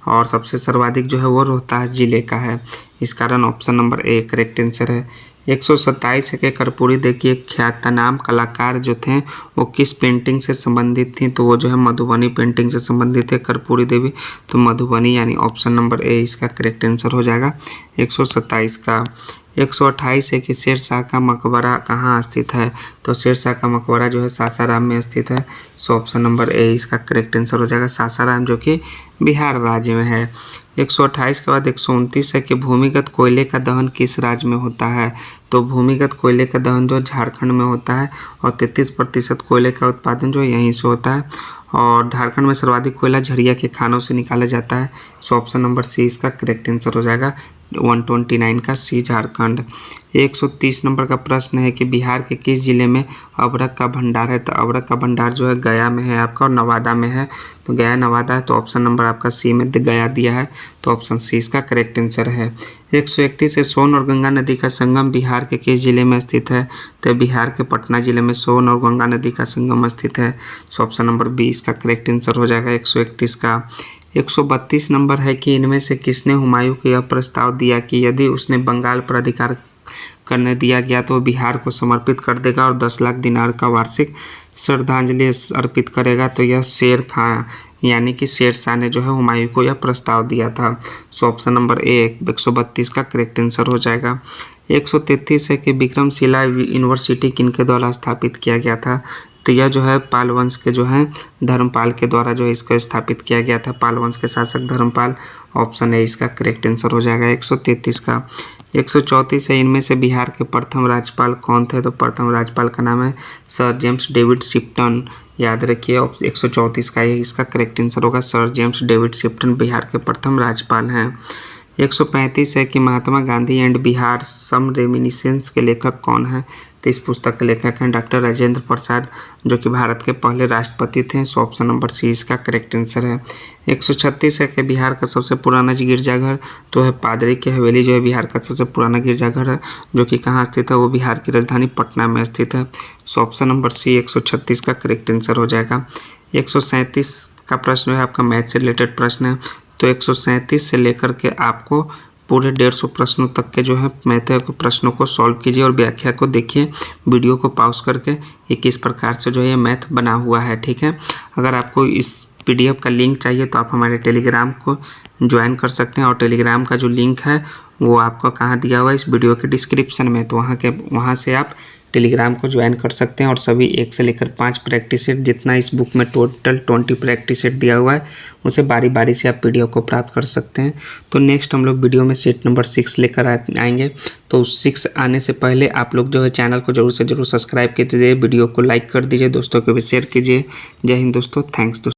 और सबसे सर्वाधिक जो है वो रोहतास जिले का है। इस कारण option number A correct answer है। 127 है कि कर्पूरी देखिए ख्यातनाम कलाकार जो थे वो किस पेंटिंग से संबंधित थी, तो वो जो है मधुबनी पेंटिंग से संबंधित है कर्पूरी देवी। तो मधुबनी यानी ऑप्शन नंबर ए इसका करेक्ट आंसर हो जाएगा 127 का। 128 है कि शेरशाह का मकबरा कहाँ स्थित है, तो शेरशाह का मकबरा जो है सासाराम में स्थित है। सो ऑप्शन नंबर ए इसका करेक्ट आंसर हो जाएगा सासाराम, जो कि बिहार राज्य में है। 128 के बाद 129 है कि भूमिगत कोयले का दहन किस राज्य में होता है, तो भूमिगत कोयले का दहन जो झारखंड में होता है। और 33% कोयले का उत्पादन जो है यहीं से होता है। और झारखंड में सर्वाधिक कोयला झरिया के खानों से निकाला जाता है। सो ऑप्शन नंबर सी इसका करेक्ट आंसर हो जाएगा 129 का सी झारखंड। 130 नंबर का प्रश्न है कि बिहार के किस जिले में अबरक का भंडार है, तो अबरक का भंडार जो है गया में है आपका और नवादा में है। तो गया नवादा है, तो ऑप्शन नंबर आपका सी में गया दिया है, तो ऑप्शन सी इसका करेक्ट आंसर है। 131 है सोन और गंगा नदी का संगम बिहार के किस जिले में स्थित है, तो बिहार के पटना जिले में सोन और गंगा नदी का संगम स्थित है। सो ऑप्शन नंबर बी इसका करेक्ट आंसर हो जाएगा 131 का। 132 नंबर है कि इनमें से किसने हुमायूं को यह प्रस्ताव दिया कि यदि उसने बंगाल पर अधिकार करने दिया गया तो बिहार को समर्पित कर देगा और 10 लाख दिनार का वार्षिक श्रद्धांजलि अर्पित करेगा, तो यह शेर खां यानी कि शेरशाह ने जो है हुमायूं को यह प्रस्ताव दिया था। सो ऑप्शन नंबर ए 132 का करेक्ट आंसर हो जाएगा। 133 है कि विक्रमशिला यूनिवर्सिटी किनके द्वारा स्थापित किया गया था, तो यह जो है पाल वंश के जो है धर्मपाल के द्वारा जो है इसको स्थापित किया गया था, पाल वंश के शासक धर्मपाल। ऑप्शन ए इसका करेक्ट आंसर हो जाएगा 133 का। 134 है इनमें से बिहार के प्रथम राज्यपाल कौन थे, तो प्रथम राज्यपाल का नाम है सर जेम्स डेविड शिप्टन। याद रखिए 134 का ये इसका करेक्ट आंसर होगा, sir James David Sifton Bihar के प्रथम राज्यपाल हैं। 135 है कि Mahatma Gandhi and Bihar some reminiscences के लेखक कौन है, तो इस पुस्तक के लेखक हैं डॉक्टर राजेंद्र प्रसाद, जो कि भारत के पहले राष्ट्रपति थे। सो ऑप्शन नंबर सी इसका करेक्ट आंसर है। 136 है कि बिहार का सबसे पुराना गिरजाघर तो है पादरी की हवेली, जो है बिहार का सबसे पुराना गिरजाघर है, जो कि कहाँ स्थित है, वो बिहार की राजधानी पटना में स्थित है। सो ऑप्शन नंबर सी 136 का करेक्ट आंसर हो जाएगा। 137 का प्रश्न है आपका मैथ से रिलेटेड प्रश्न है। तो 137 से लेकर के आपको पूरे 150 प्रश्नों तक के जो है मैथ के प्रश्नों को सॉल्व कीजिए और व्याख्या को देखिए वीडियो को पॉज करके, ये किस प्रकार से जो है ये मैथ बना हुआ है। ठीक है, अगर आपको इस PDF का लिंक चाहिए तो आप हमारे टेलीग्राम को ज्वाइन कर सकते हैं, और टेलीग्राम का जो लिंक है वो आपको कहाँ दिया हुआ है, इस वीडियो के डिस्क्रिप्शन में। तो वहाँ से आप टेलीग्राम को ज्वाइन कर सकते हैं और सभी 1 से लेकर 5 प्रैक्टिस सेट, जितना इस बुक में टोटल 20 प्रैक्टिस सेट दिया हुआ है, उसे बारी बारी से आप PDF को प्राप्त कर सकते हैं। तो नेक्स्ट हम लोग वीडियो में सेट नंबर 6 लेकर आएंगे। तो 6 आने से पहले आप लोग जो है चैनल को जरूर से जरूर सब्सक्राइब कीजिए, वीडियो को लाइक कर दीजिए, दोस्तों को भी शेयर कीजिए। जय हिंद दोस्तों, थैंक्स दोस्तों।